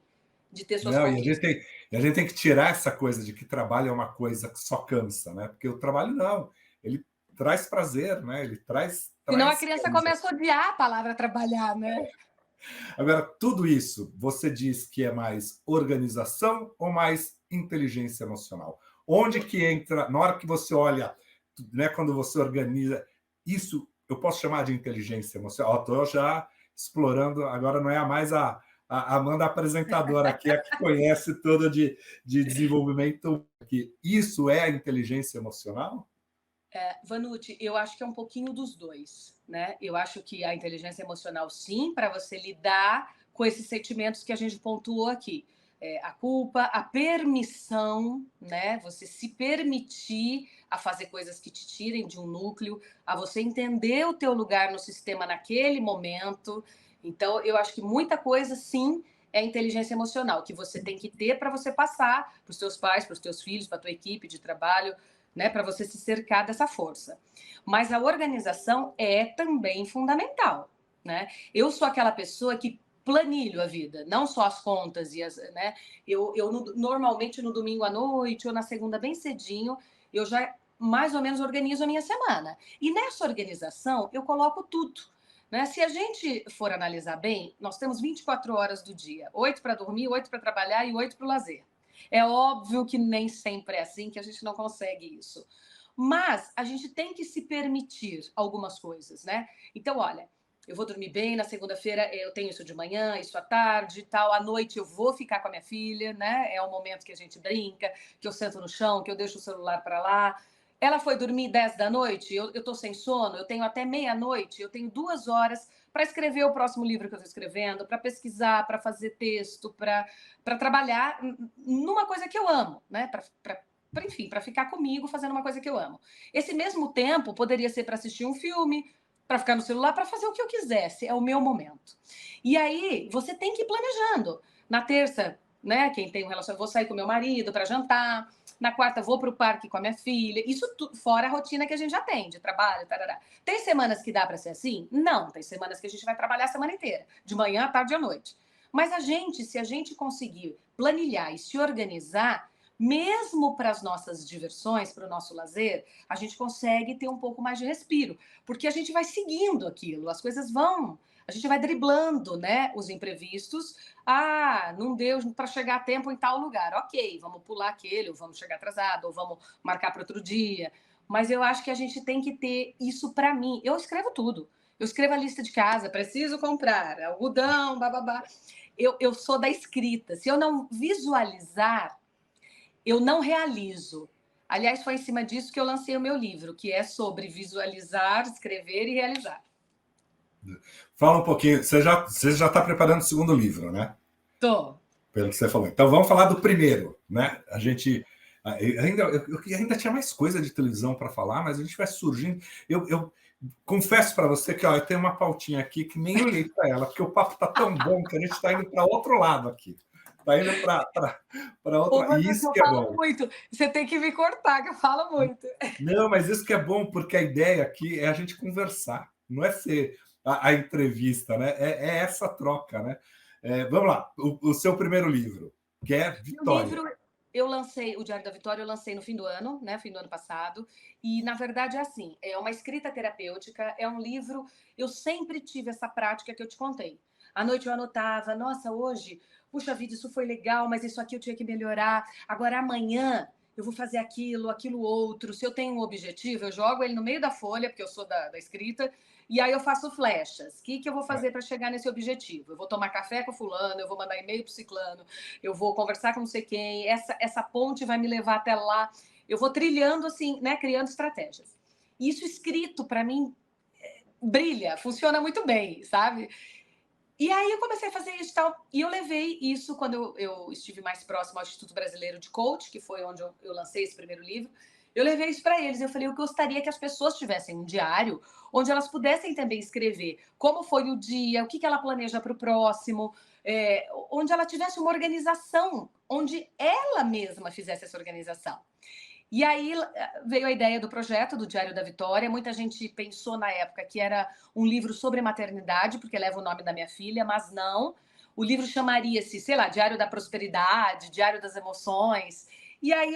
de ter suas Não, conquistas. a gente tem que tirar essa coisa de que trabalho é uma coisa que só cansa, né? Porque o trabalho não, ele traz prazer, né? Ele Senão a traz criança começa realização. a odiar a palavra trabalhar, né? Agora, tudo isso, você diz que é mais organização ou mais inteligência emocional? Onde que entra, na hora que você olha né, quando você organiza, isso eu posso chamar de inteligência emocional. Estou já explorando, agora não é mais a Amanda apresentadora aqui, a que conhece toda de desenvolvimento. Aqui. Isso é a inteligência emocional? Vanucci, eu acho que é um pouquinho dos dois, né? Eu acho que a inteligência emocional, sim, para você lidar com esses sentimentos que a gente pontuou aqui. A culpa, a permissão, né? Você se permitir a fazer coisas que te tirem de um núcleo, a você entender o teu lugar no sistema naquele momento. Então, eu acho que muita coisa, sim, é inteligência emocional, que você tem que ter para você passar para os teus pais, para os teus filhos, para a tua equipe de trabalho, né, para você se cercar dessa força. Mas a organização é também fundamental, né? Eu sou aquela pessoa que planilho a vida, não só as contas e as, né? Normalmente no domingo à noite ou na segunda bem cedinho, eu já mais ou menos organizo a minha semana. E nessa organização eu coloco tudo. Né? Se a gente for analisar bem, nós temos 24 horas do dia, 8 para dormir, 8 para trabalhar e 8 para o lazer. É óbvio que nem sempre é assim, que a gente não consegue isso. Mas a gente tem que se permitir algumas coisas, né? Então, olha, eu vou dormir bem, na segunda-feira eu tenho isso de manhã, isso à tarde e tal. À noite eu vou ficar com a minha filha, né? É o momento que a gente brinca, que eu sento no chão, que eu deixo o celular para lá. Ela foi dormir 10 da noite, eu tô sem sono, eu tenho até meia-noite, eu tenho 2 horas para escrever o próximo livro que eu estou escrevendo, para pesquisar, para fazer texto, para trabalhar numa coisa que eu amo, né? Enfim, para ficar comigo fazendo uma coisa que eu amo. Esse mesmo tempo poderia ser para assistir um filme, para ficar no celular, para fazer o que eu quisesse. É o meu momento. E aí, você tem que ir planejando. Na terça, né? Quem tem um relacionamento, vou sair com meu marido para jantar. Na quarta, vou para o parque com a minha filha. Isso fora a rotina que a gente já tem, de trabalho, tarará. Tem semanas que dá para ser assim? Não. Tem semanas que a gente vai trabalhar a semana inteira, de manhã, à tarde e à noite. Mas se a gente conseguir planilhar e se organizar, mesmo para as nossas diversões, para o nosso lazer, a gente consegue ter um pouco mais de respiro, porque a gente vai seguindo aquilo, as coisas vão, a gente vai driblando, né, os imprevistos. Ah, não deu para chegar a tempo em tal lugar. Ok, vamos pular aquele, ou vamos chegar atrasado, ou vamos marcar para outro dia. Mas eu acho que a gente tem que ter isso para mim. Eu escrevo tudo. Eu escrevo a lista de casa, preciso comprar, algodão, bababá. Eu sou da escrita. Se eu não visualizar, eu não realizo. Aliás, foi em cima disso que eu lancei o meu livro, que é sobre visualizar, escrever e realizar. Fala um pouquinho, você já está preparando o segundo livro, né? Tô. Pelo que você falou. Então vamos falar do primeiro, né? A gente eu ainda tinha mais coisa de televisão para falar, mas a gente vai surgindo. Eu confesso para você que ó, eu tenho uma pautinha aqui que nem olhei para ela, porque o papo está tão bom que a gente está indo para outro lado aqui. Está indo para Ô, outro. E isso eu que é falo bom. muito. Você tem que me cortar, que eu falo muito. Não, mas isso que é bom, porque a ideia aqui é a gente conversar, não é ser a entrevista, né? É essa troca, né? Vamos lá, o seu primeiro livro, que é O Vitória. livro, eu lancei, o Diário da Vitória, eu lancei no fim do ano, né? Fim do ano passado. E, na verdade, é assim: é uma escrita terapêutica, é um livro. Eu sempre tive essa prática que eu te contei. À noite eu anotava, nossa, hoje, puxa vida, isso foi legal, mas isso aqui eu tinha que melhorar. Agora, amanhã, eu vou fazer aquilo, aquilo outro. Se eu tenho um objetivo, eu jogo ele no meio da folha, porque eu sou da escrita, e aí eu faço flechas. O que eu vou fazer para chegar nesse objetivo? Eu vou tomar café com fulano, eu vou mandar e-mail para o ciclano, eu vou conversar com não sei quem, essa ponte vai me levar até lá. Eu vou trilhando assim, né, criando estratégias. Isso escrito, para mim, brilha, funciona muito bem, sabe? E aí eu comecei a fazer isso e tal. E eu levei isso quando eu estive mais próximo ao Instituto Brasileiro de Coach, que foi onde eu lancei esse primeiro livro. Eu levei isso para eles. Eu falei, eu gostaria que as pessoas tivessem um diário onde elas pudessem também escrever como foi o dia, o que ela planeja para o próximo, onde ela tivesse uma organização, onde ela mesma fizesse essa organização. E aí veio a ideia do projeto do Diário da Vitória. Muita gente pensou na época que era um livro sobre maternidade, porque leva o nome da minha filha, mas não. O livro chamaria-se, sei lá, Diário da Prosperidade, Diário das Emoções. E aí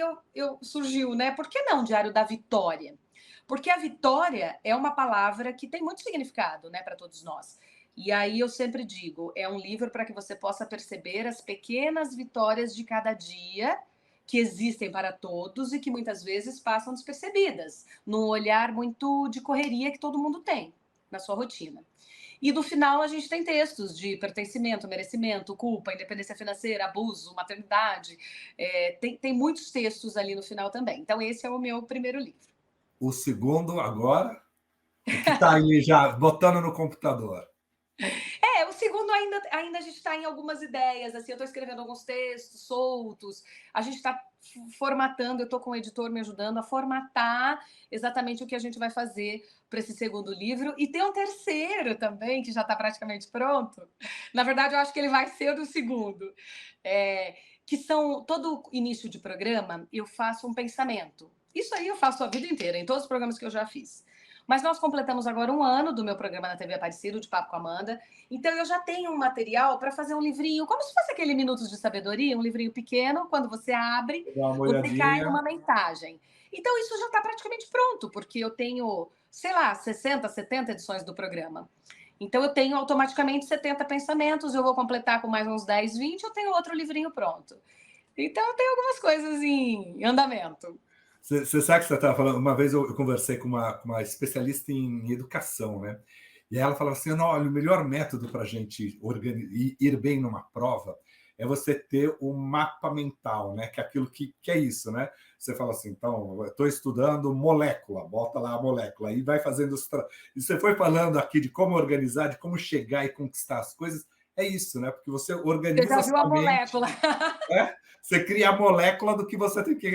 surgiu, né? Por que não Diário da Vitória? Porque a vitória é uma palavra que tem muito significado, né, para todos nós. E aí eu sempre digo, é um livro para que você possa perceber as pequenas vitórias de cada dia que existem para todos e que muitas vezes passam despercebidas, num olhar muito de correria que todo mundo tem na sua rotina. E no final a gente tem textos de pertencimento, merecimento, culpa, independência financeira, abuso, maternidade. Tem muitos textos ali no final também. Então, esse é o meu primeiro livro. O segundo, agora, o que está aí já botando no computador? O segundo ainda a gente está em algumas ideias, assim, eu estou escrevendo alguns textos soltos, a gente está formatando, eu estou com o editor me ajudando a formatar exatamente o que a gente vai fazer para esse segundo livro, e tem um terceiro também, que já está praticamente pronto. Na verdade, eu acho que ele vai ser o segundo. Que são, todo início de programa, eu faço um pensamento. Isso aí eu faço a vida inteira, em todos os programas que eu já fiz. Mas nós completamos agora 1 ano do meu programa na TV Aparecido, de Papo com Amanda. Então eu já tenho um material para fazer um livrinho, como se fosse aquele Minutos de Sabedoria, um livrinho pequeno, quando você abre, Vou dar uma você cai olhadinha. numa mensagem. Então isso já está praticamente pronto, porque eu tenho, sei lá, 60, 70 edições do programa. Então eu tenho automaticamente 70 pensamentos, eu vou completar com mais uns 10, 20, eu tenho outro livrinho pronto. Então tem algumas coisas em andamento. Você sabe que você estava falando, uma vez eu conversei com uma especialista em educação, né? E ela falava assim: não, olha, o melhor método para a gente ir bem numa prova é você ter um mapa mental, né? Que é aquilo que é isso, né? Você fala assim, então, eu estou estudando molécula, bota lá a molécula, e vai fazendo os. E você foi falando aqui de como organizar, de como chegar e conquistar as coisas, é isso, né? Porque você Você organiza já a viu a sua mente, molécula? né? Você cria a molécula do que você tem que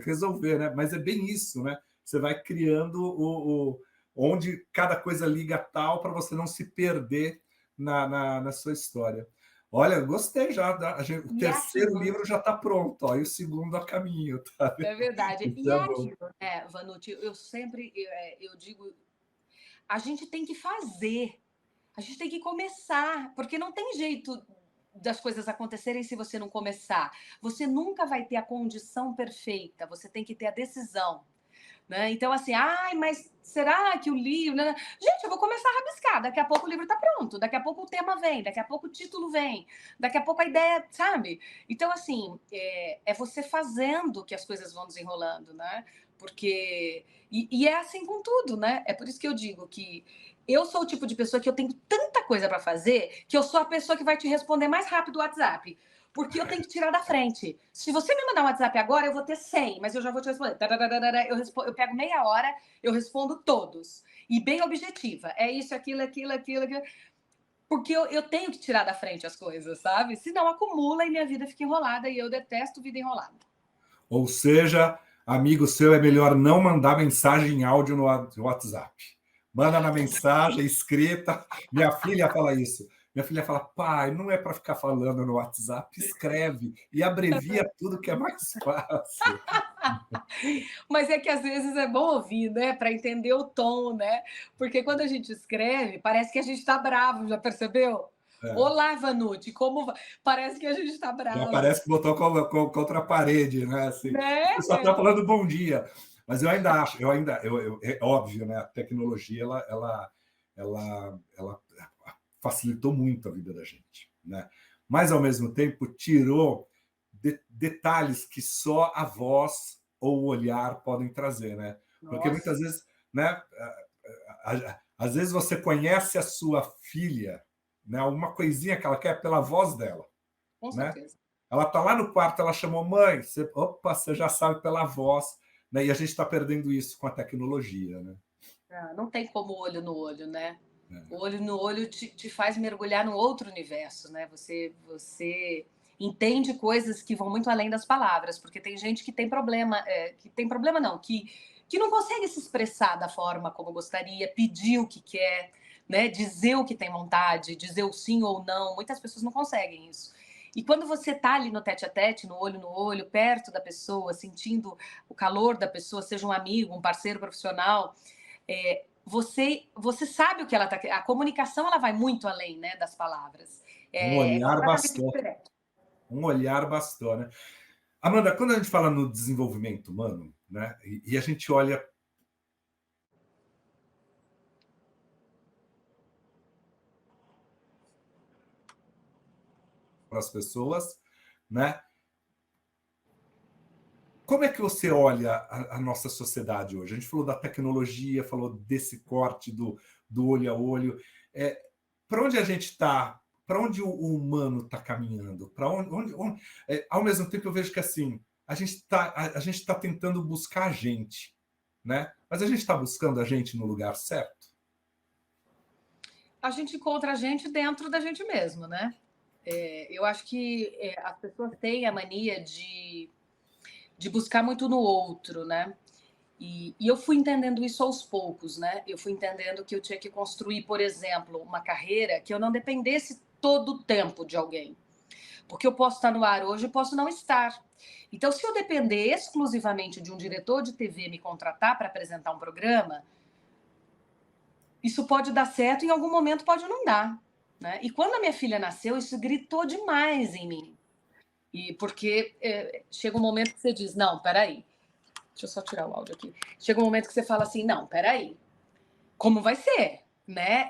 resolver, né? Mas é bem isso, né? Você vai criando onde cada coisa liga tal para você não se perder na sua história. Olha, gostei já. O E é terceiro aquilo, livro já está pronto, ó, e o segundo a caminho, tá? é verdade. Isso E é é bom. aquilo, né, Vanucci? Eu sempre eu digo, a gente tem que fazer, a gente tem que começar, porque não tem jeito das coisas acontecerem se você não começar. Você nunca vai ter a condição perfeita, você tem que ter a decisão. Né? Então, assim, ai, mas será que o livro. Né? Gente, eu vou começar a rabiscar. Daqui a pouco o livro está pronto, daqui a pouco o tema vem, daqui a pouco o título vem, daqui a pouco a ideia, sabe? Então, assim, é você fazendo que as coisas vão desenrolando, né? Porque. E é assim com tudo, né? É por isso que eu digo que eu sou o tipo de pessoa que eu tenho tanta coisa para fazer que eu sou a pessoa que vai te responder mais rápido o WhatsApp. Porque eu tenho que tirar da frente. Se você me mandar um WhatsApp agora, eu vou ter 100, mas eu já vou te responder. Eu pego meia hora, eu respondo todos. E bem objetiva. É isso, aquilo, aquilo, aquilo, aquilo. Porque eu tenho que tirar da frente as coisas, sabe? Senão acumula e minha vida fica enrolada e eu detesto vida enrolada. Ou seja, amigo seu, é melhor não mandar mensagem em áudio no WhatsApp. Manda na mensagem escrita. Minha filha fala isso. Minha filha fala, pai, não é para ficar falando no WhatsApp, escreve e abrevia tudo que é mais fácil. Mas é que às vezes é bom ouvir, né? Para entender o tom, né? Porque quando a gente escreve, parece que a gente está bravo, já percebeu? É. Olá, Vanucci, como parece que a gente está Já bravo, parece que botou contra a parede, né? Assim, você só está né? falando bom dia. Mas eu ainda acho, é óbvio, né? A tecnologia ela facilitou muito a vida da gente, né? Mas ao mesmo tempo tirou detalhes que só a voz ou o olhar podem trazer, né? Porque muitas Nossa, vezes, né? Às vezes você conhece a sua filha, né? Uma coisinha que ela quer pela voz dela, com né? certeza. Ela está lá no quarto, ela chamou mãe, você já sabe pela voz, né? E a gente está perdendo isso com a tecnologia, né? Não tem como olho no olho, né? O É. olho no olho te faz mergulhar num outro universo, né? Você entende coisas que vão muito além das palavras, porque tem gente que tem problema não, que não consegue se expressar da forma como gostaria, pedir o que quer, né? Dizer o que tem vontade, dizer o sim ou não. Muitas pessoas não conseguem isso. E quando você tá ali no tete a tete, no olho, perto da pessoa, sentindo o calor da pessoa, seja um amigo, um parceiro profissional, você sabe o que ela está. A comunicação ela vai muito além, né, das palavras. Um É olhar completamente bastou. diferente. Um olhar bastou, né? Amanda, quando a gente fala no desenvolvimento humano, né? E a gente olha para as pessoas, né? como é que você olha a nossa sociedade hoje? A gente falou da tecnologia, falou desse corte do olho a olho. Para onde a gente está? Para onde o humano está caminhando? Para onde ao mesmo tempo, eu vejo que assim a gente está tentando buscar a gente, né? Mas a gente está buscando a gente no lugar certo? A gente encontra a gente dentro da gente mesmo, né? Eu acho que as pessoas têm a mania de buscar muito no outro, né? E eu fui entendendo isso aos poucos, né? Eu fui entendendo que eu tinha que construir, por exemplo, uma carreira que eu não dependesse todo o tempo de alguém. Porque eu posso estar no ar hoje e posso não estar. Então, se eu depender exclusivamente de um diretor de TV me contratar para apresentar um programa, isso pode dar certo, em algum momento pode não dar. Né? E quando a minha filha nasceu, isso gritou demais em mim. Porque chega um momento que você diz, não, peraí, deixa eu só tirar o áudio aqui. Chega um momento que você fala assim, não, peraí, como vai ser? Né?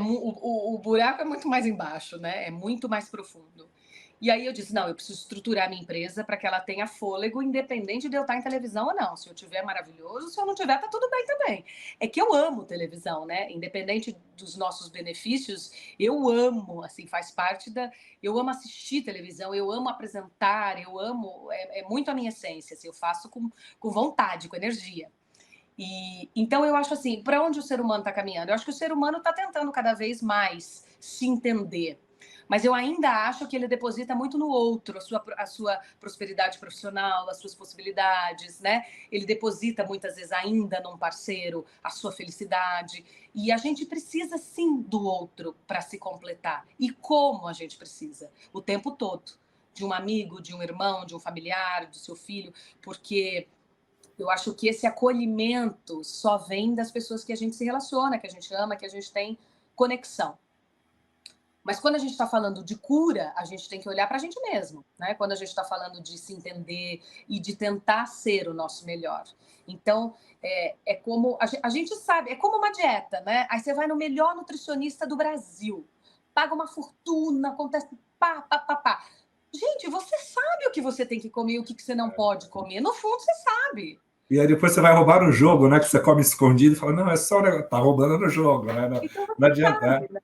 O buraco é muito mais embaixo, né? É muito mais profundo. E aí eu disse, não, eu preciso estruturar a minha empresa para que ela tenha fôlego, independente de eu estar em televisão ou não. Se eu tiver, maravilhoso. Se eu não tiver, tá tudo bem também. É que eu amo televisão, né? Independente dos nossos benefícios, eu amo, assim, faz parte da... Eu amo assistir televisão, eu amo apresentar, eu amo... É muito a minha essência, assim, eu faço com vontade, com energia. Então eu acho assim, para onde o ser humano está caminhando? Eu acho que o ser humano está tentando cada vez mais se entender. Mas eu ainda acho que ele deposita muito no outro, a sua prosperidade profissional, as suas possibilidades, né? Ele deposita muitas vezes ainda num parceiro a sua felicidade. E a gente precisa sim do outro para se completar. E como a gente precisa? O tempo todo. De um amigo, de um irmão, de um familiar, do seu filho, porque eu acho que esse acolhimento só vem das pessoas que a gente se relaciona, que a gente ama, que a gente tem conexão. Mas quando a gente está falando de cura, a gente tem que olhar para a gente mesmo, né? Quando a gente está falando de se entender e de tentar ser o nosso melhor. Então, como a gente sabe, é como uma dieta, né? Aí você vai no melhor nutricionista do Brasil, paga uma fortuna, acontece pá, pá, pá, pá. Gente, você sabe o que você tem que comer e o que você não pode comer. No fundo, você sabe. E aí depois você vai roubar no jogo, né? Que você come escondido e fala, não, é só um negócio, tá roubando no jogo, né? Não, Então não você adianta. sabe, né?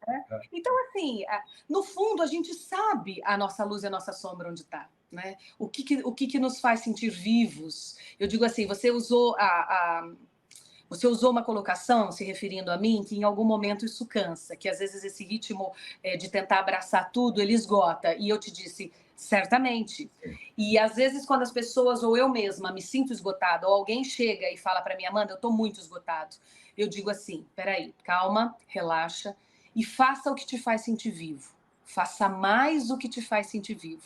Então, assim, no fundo, a gente sabe a nossa luz e a nossa sombra onde está. Né? O que nos faz sentir vivos? Eu digo assim, você usou uma colocação se referindo a mim que em algum momento isso cansa, que às vezes esse ritmo de tentar abraçar tudo, ele esgota. E eu te disse, certamente. E às vezes quando as pessoas ou eu mesma me sinto esgotada, ou alguém chega e fala para mim, Amanda, eu estou muito esgotado. Eu digo assim, peraí, calma, relaxa e faça o que te faz sentir vivo. Faça mais o que te faz sentir vivo.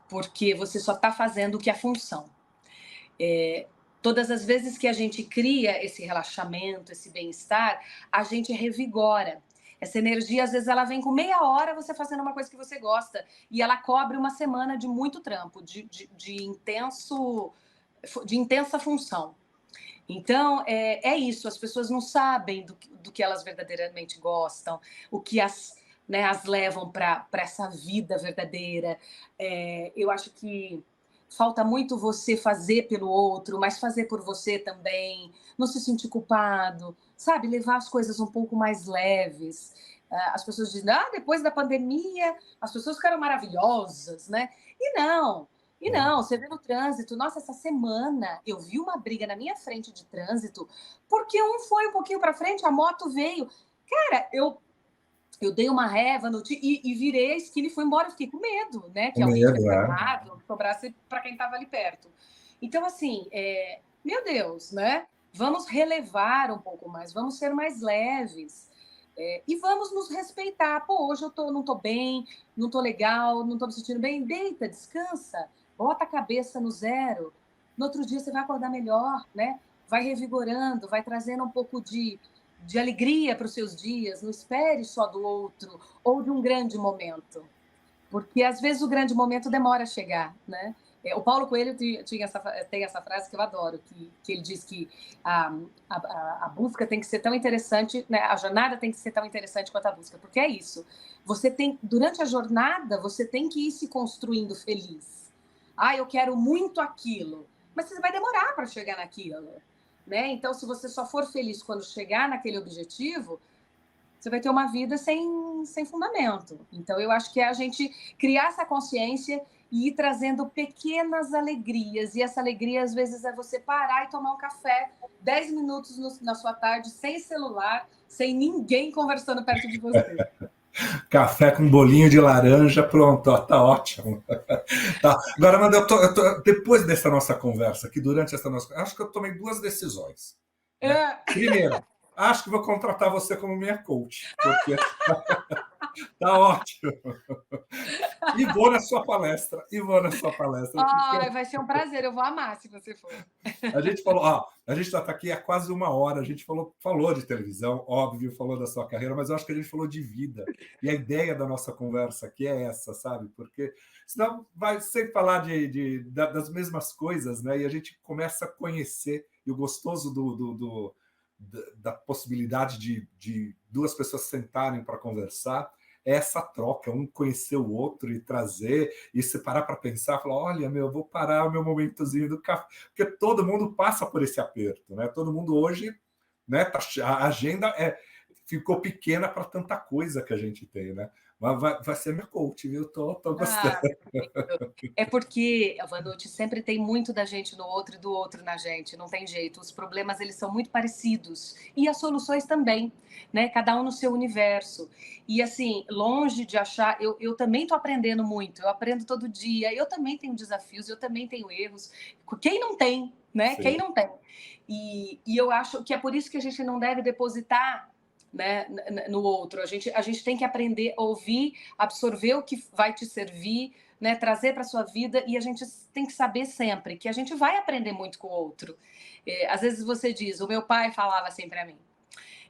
Porque você só está fazendo o que é função. Todas as vezes que a gente cria esse relaxamento, esse bem-estar, a gente revigora. Essa energia, às vezes, ela vem com meia hora você fazendo uma coisa que você gosta e ela cobre uma semana de muito trampo, de intensa função. Então, é isso. As pessoas não sabem do que elas verdadeiramente gostam, o que as levam para essa vida verdadeira. Eu acho que falta muito você fazer pelo outro, mas fazer por você também, não se sentir culpado, sabe? Levar as coisas um pouco mais leves. As pessoas dizem, depois da pandemia, as pessoas ficaram maravilhosas, né? E não, você vê no trânsito, nossa, essa semana eu vi uma briga na minha frente de trânsito, porque um foi um pouquinho para frente, a moto veio. Cara, eu dei uma reva e virei a esquina e fui embora. Eu fiquei com medo, né? Que Com alguém medo, tivesse errado, que sobrasse para quem estava ali perto. Então, assim, meu Deus, né? Vamos relevar um pouco mais, vamos ser mais leves. E vamos nos respeitar. Pô, hoje não estou bem, não estou legal, não estou me sentindo bem. Deita, descansa, bota a cabeça no zero. No outro dia você vai acordar melhor, né? Vai revigorando, vai trazendo um pouco de alegria para os seus dias. Não espere só do outro ou de um grande momento. Porque, às vezes, o grande momento demora a chegar, né? O Paulo Coelho tem essa frase que eu adoro, que ele diz que a busca tem que ser tão interessante, né? A jornada tem que ser tão interessante quanto a busca, porque é isso. Durante a jornada, você tem que ir se construindo feliz. Ah, eu quero muito aquilo. Mas você vai demorar para chegar naquilo, né? Então, se você só for feliz quando chegar naquele objetivo, você vai ter uma vida sem fundamento. Então, eu acho que é a gente criar essa consciência e ir trazendo pequenas alegrias. E essa alegria, às vezes, é você parar e tomar um café 10 minutos na sua tarde, sem celular, sem ninguém conversando perto de você. Café com bolinho de laranja, pronto, ó, tá ótimo. Tá. Agora, Amanda, depois dessa nossa conversa, aqui durante essa nossa, acho que eu tomei 2 decisões. Né? Primeira, acho que vou contratar você como minha coach, porque tá ótimo. E vou na sua palestra. Ai, vai ser um prazer, eu vou amar se você for. A gente falou, a gente já está aqui há quase 1 hora, a gente falou de televisão, óbvio, falou da sua carreira, mas eu acho que a gente falou de vida. E a ideia da nossa conversa aqui é essa, sabe? Porque senão vai sempre falar das mesmas coisas, né? E a gente começa a conhecer, e o gostoso da possibilidade de 2 pessoas sentarem para conversar é essa troca, um conhecer o outro e trazer, e se parar para pensar, falar, olha, eu vou parar o meu momentozinho do café, porque todo mundo passa por esse aperto, né? Todo mundo hoje, né? A agenda ficou pequena para tanta coisa que a gente tem, né? Mas vai ser meu coach, viu? Tô gostando. É porque, Vanucci, sempre tem muito da gente no outro e do outro na gente, não tem jeito. Os problemas, eles são muito parecidos. E as soluções também, né? Cada um no seu universo. E, assim, longe de achar... Eu também tô aprendendo muito, eu aprendo todo dia. Eu também tenho desafios, eu também tenho erros. Quem não tem, né? Sim. Quem não tem? E eu acho que é por isso que a gente não deve depositar, né, no outro. A gente tem que aprender a ouvir, absorver o que vai te servir, né, trazer para sua vida, e a gente tem que saber sempre que a gente vai aprender muito com o outro. Às vezes você diz, o meu pai falava assim para mim,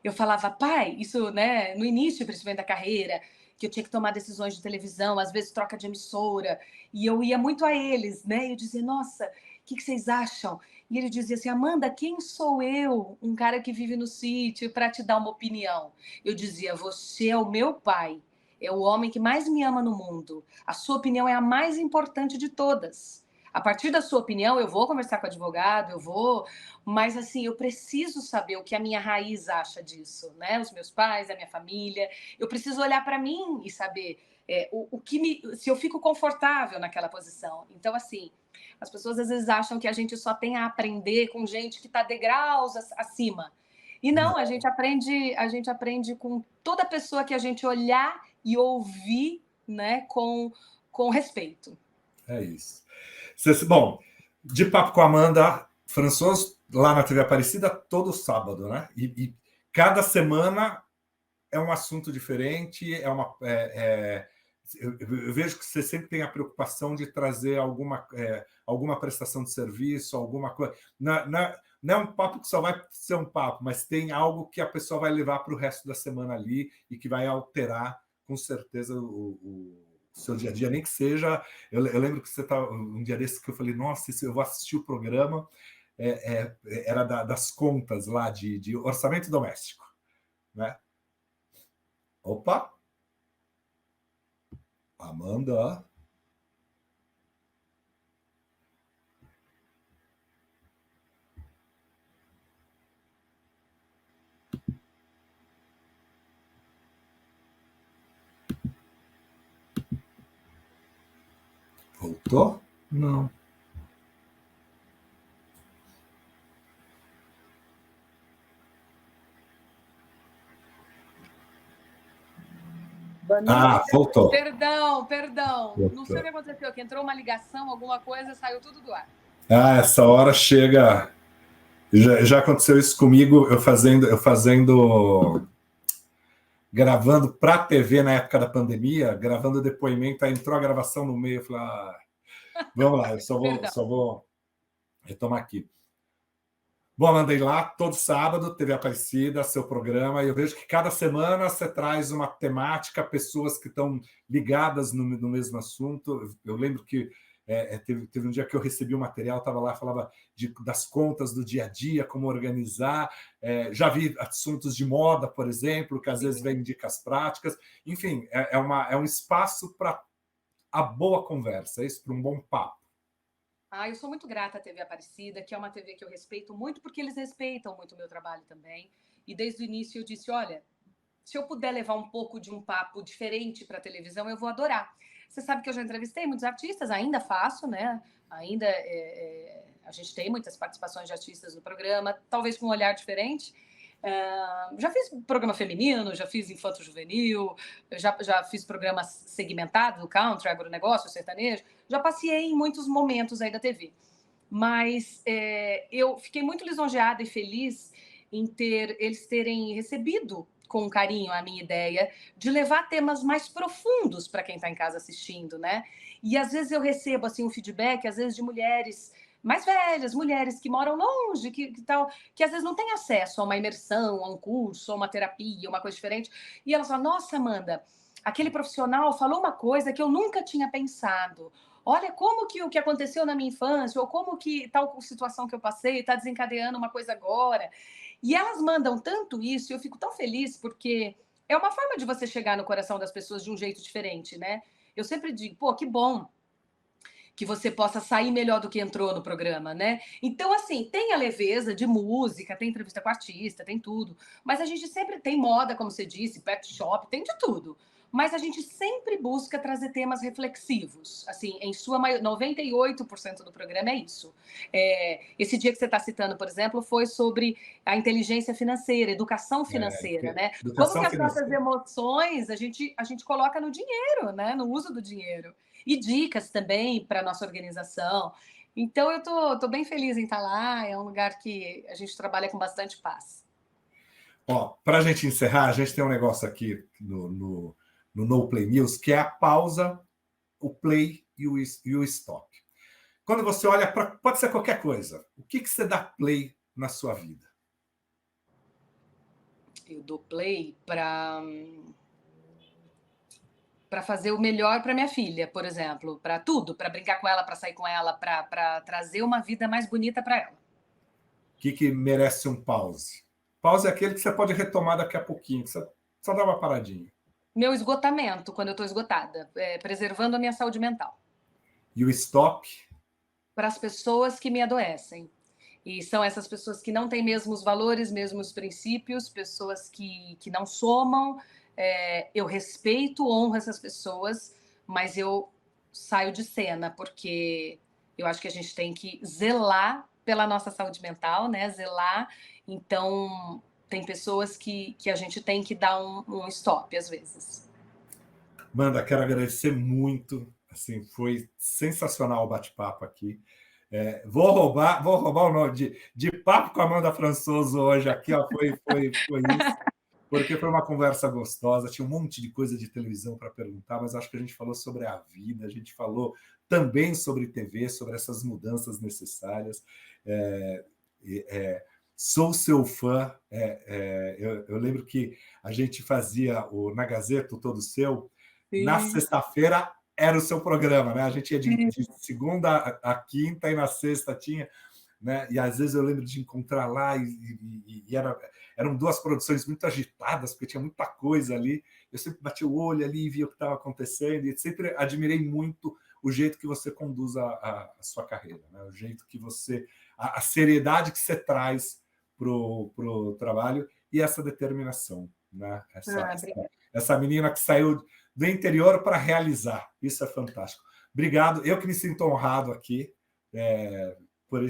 eu falava, pai, isso, né, no início, principalmente da carreira, que eu tinha que tomar decisões de televisão, às vezes troca de emissora, e eu ia muito a eles, né, e eu dizia, nossa, o que vocês acham? E ele dizia assim, Amanda, quem sou eu, um cara que vive no sítio, para te dar uma opinião? Eu dizia, você é o meu pai, é o homem que mais me ama no mundo. A sua opinião é a mais importante de todas. A partir da sua opinião, eu vou conversar com o advogado, mas assim, eu preciso saber o que a minha raiz acha disso, né? Os meus pais, a minha família. Eu preciso olhar para mim e saber se eu fico confortável naquela posição. Então, assim, as pessoas às vezes acham que a gente só tem a aprender com gente que está degraus acima. E não, a gente aprende com toda pessoa que a gente olhar e ouvir, né, com respeito. É isso. Bom, de papo com a Amanda Françoso, lá na TV Aparecida, todo sábado, né? E cada semana é um assunto diferente, eu vejo que você sempre tem a preocupação de trazer alguma prestação de serviço, alguma coisa. Não é um papo que só vai ser um papo, mas tem algo que a pessoa vai levar para o resto da semana ali e que vai alterar, com certeza, o seu dia a dia, nem que seja... Eu lembro que você estava um dia desse que eu falei, nossa, eu vou assistir o programa, era das contas lá de orçamento doméstico, né? Opa! Amanda. Voltou? Não. Voltou. Perdão. Voltou. Não sei o que aconteceu, que entrou uma ligação, alguma coisa, saiu tudo do ar. Essa hora chega... Já aconteceu isso comigo, eu fazendo gravando para a TV na época da pandemia, gravando depoimento, aí entrou a gravação no meio, eu falei, vamos lá, eu só vou retomar aqui. Bom, andei lá todo sábado, TV Aparecida, seu programa, e eu vejo que cada semana você traz uma temática, pessoas que estão ligadas no mesmo assunto. Eu lembro que teve um dia que eu recebi o material, estava lá, falava das contas do dia a dia, como organizar. Já vi assuntos de moda, por exemplo, que às vezes vem dicas práticas. Enfim, é um espaço para a boa conversa, isso, para um bom papo. Eu sou muito grata à TV Aparecida, que é uma TV que eu respeito muito, porque eles respeitam muito o meu trabalho também. E desde o início eu disse: olha, se eu puder levar um pouco de um papo diferente para a televisão, eu vou adorar. Você sabe que eu já entrevistei muitos artistas, ainda faço, né? Ainda a gente tem muitas participações de artistas no programa, talvez com um olhar diferente. Já fiz programa feminino, já fiz infanto-juvenil, já fiz programa segmentado, country, agronegócio, sertanejo. Já passei em muitos momentos aí da TV. Mas eu fiquei muito lisonjeada e feliz em eles terem recebido com carinho a minha ideia de levar temas mais profundos para quem está em casa assistindo, né? E às vezes eu recebo assim um feedback, às vezes de mulheres mais velhas, mulheres que moram longe, que às vezes não têm acesso a uma imersão, a um curso, a uma terapia, uma coisa diferente. E elas falam: nossa, Amanda, aquele profissional falou uma coisa que eu nunca tinha pensado. Olha como que o que aconteceu na minha infância, ou como que tal situação que eu passei está desencadeando uma coisa agora. E elas mandam tanto isso, e eu fico tão feliz, porque é uma forma de você chegar no coração das pessoas de um jeito diferente, né? Eu sempre digo, pô, que bom que você possa sair melhor do que entrou no programa, né? Então, assim, tem a leveza de música, tem entrevista com artista, tem tudo. Mas a gente sempre tem moda, como você disse, pet shop, tem de tudo. Mas a gente sempre busca trazer temas reflexivos. Assim, em sua maioria, 98% do programa é isso. Esse dia que você está citando, por exemplo, foi sobre a inteligência financeira, educação financeira, né? Como que Educação as nossas financeira. emoções a gente coloca no dinheiro, né? No uso do dinheiro. E dicas também para a nossa organização. Então, eu tô bem feliz em estar lá. É um lugar que a gente trabalha com bastante paz. Ó, para a gente encerrar, a gente tem um negócio aqui no Play News, que é a pausa, o play e o stop. Quando você olha para. Pode ser qualquer coisa. O que você dá play na sua vida? Eu dou play para fazer o melhor para minha filha, por exemplo, para tudo, para brincar com ela, para sair com ela, para trazer uma vida mais bonita para ela. O que merece um pause? Pause é aquele que você pode retomar daqui a pouquinho, que você só dá uma paradinha. Meu esgotamento, quando eu estou esgotada, preservando a minha saúde mental. E o stop? Para as pessoas que me adoecem. E são essas pessoas que não têm mesmos valores, mesmos princípios, pessoas que não somam. Eu respeito, honro essas pessoas, mas eu saio de cena, porque eu acho que a gente tem que zelar pela nossa saúde mental, né? Zelar. Então, tem pessoas que a gente tem que dar um stop, às vezes. Manda, quero agradecer muito. Assim, foi sensacional o bate-papo aqui. Vou roubar o nome de papo com a Amanda Françoso hoje aqui, ó, foi isso, porque foi uma conversa gostosa, tinha um monte de coisa de televisão para perguntar, mas acho que a gente falou sobre a vida, a gente falou também sobre TV, sobre essas mudanças necessárias. Sou seu fã. Eu lembro que a gente fazia na Gazeta, o Todo Seu, na Sim. sexta-feira era o seu programa, né? A gente ia de segunda a quinta e na sexta tinha, né? E às vezes eu lembro de encontrar lá e eram duas produções muito agitadas, porque tinha muita coisa ali. Eu sempre bati o olho ali e via o que estava acontecendo e sempre admirei muito o jeito que você conduz a sua carreira, né? O jeito que você... a seriedade que você traz pro trabalho e essa determinação, né? Essa menina que saiu do interior para realizar. Isso é fantástico. Obrigado. Eu que me sinto honrado aqui por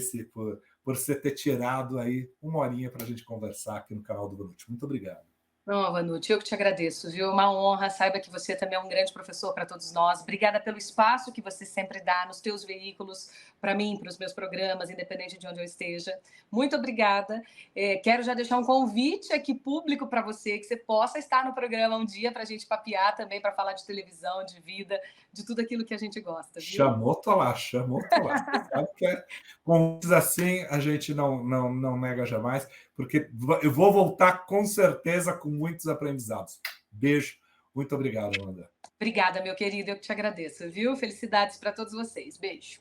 você ter tirado aí uma horinha para a gente conversar aqui no canal do Vanucci. Muito obrigado. Não, Vanucci, eu que te agradeço, viu? Uma honra. Saiba que você também é um grande professor para todos nós. Obrigada pelo espaço que você sempre dá nos teus veículos, para mim, para os meus programas, independente de onde eu esteja. Muito obrigada. Quero já deixar um convite aqui público para você, que você possa estar no programa um dia para a gente papear também, para falar de televisão, de vida, de tudo aquilo que a gente gosta, viu? Chamou, tô lá. Você sabe que convites assim a gente não nega jamais, porque eu vou voltar com certeza com muitos aprendizados. Beijo. Muito obrigado, Amanda. Obrigada, meu querido. Eu que te agradeço, viu? Felicidades para todos vocês. Beijo.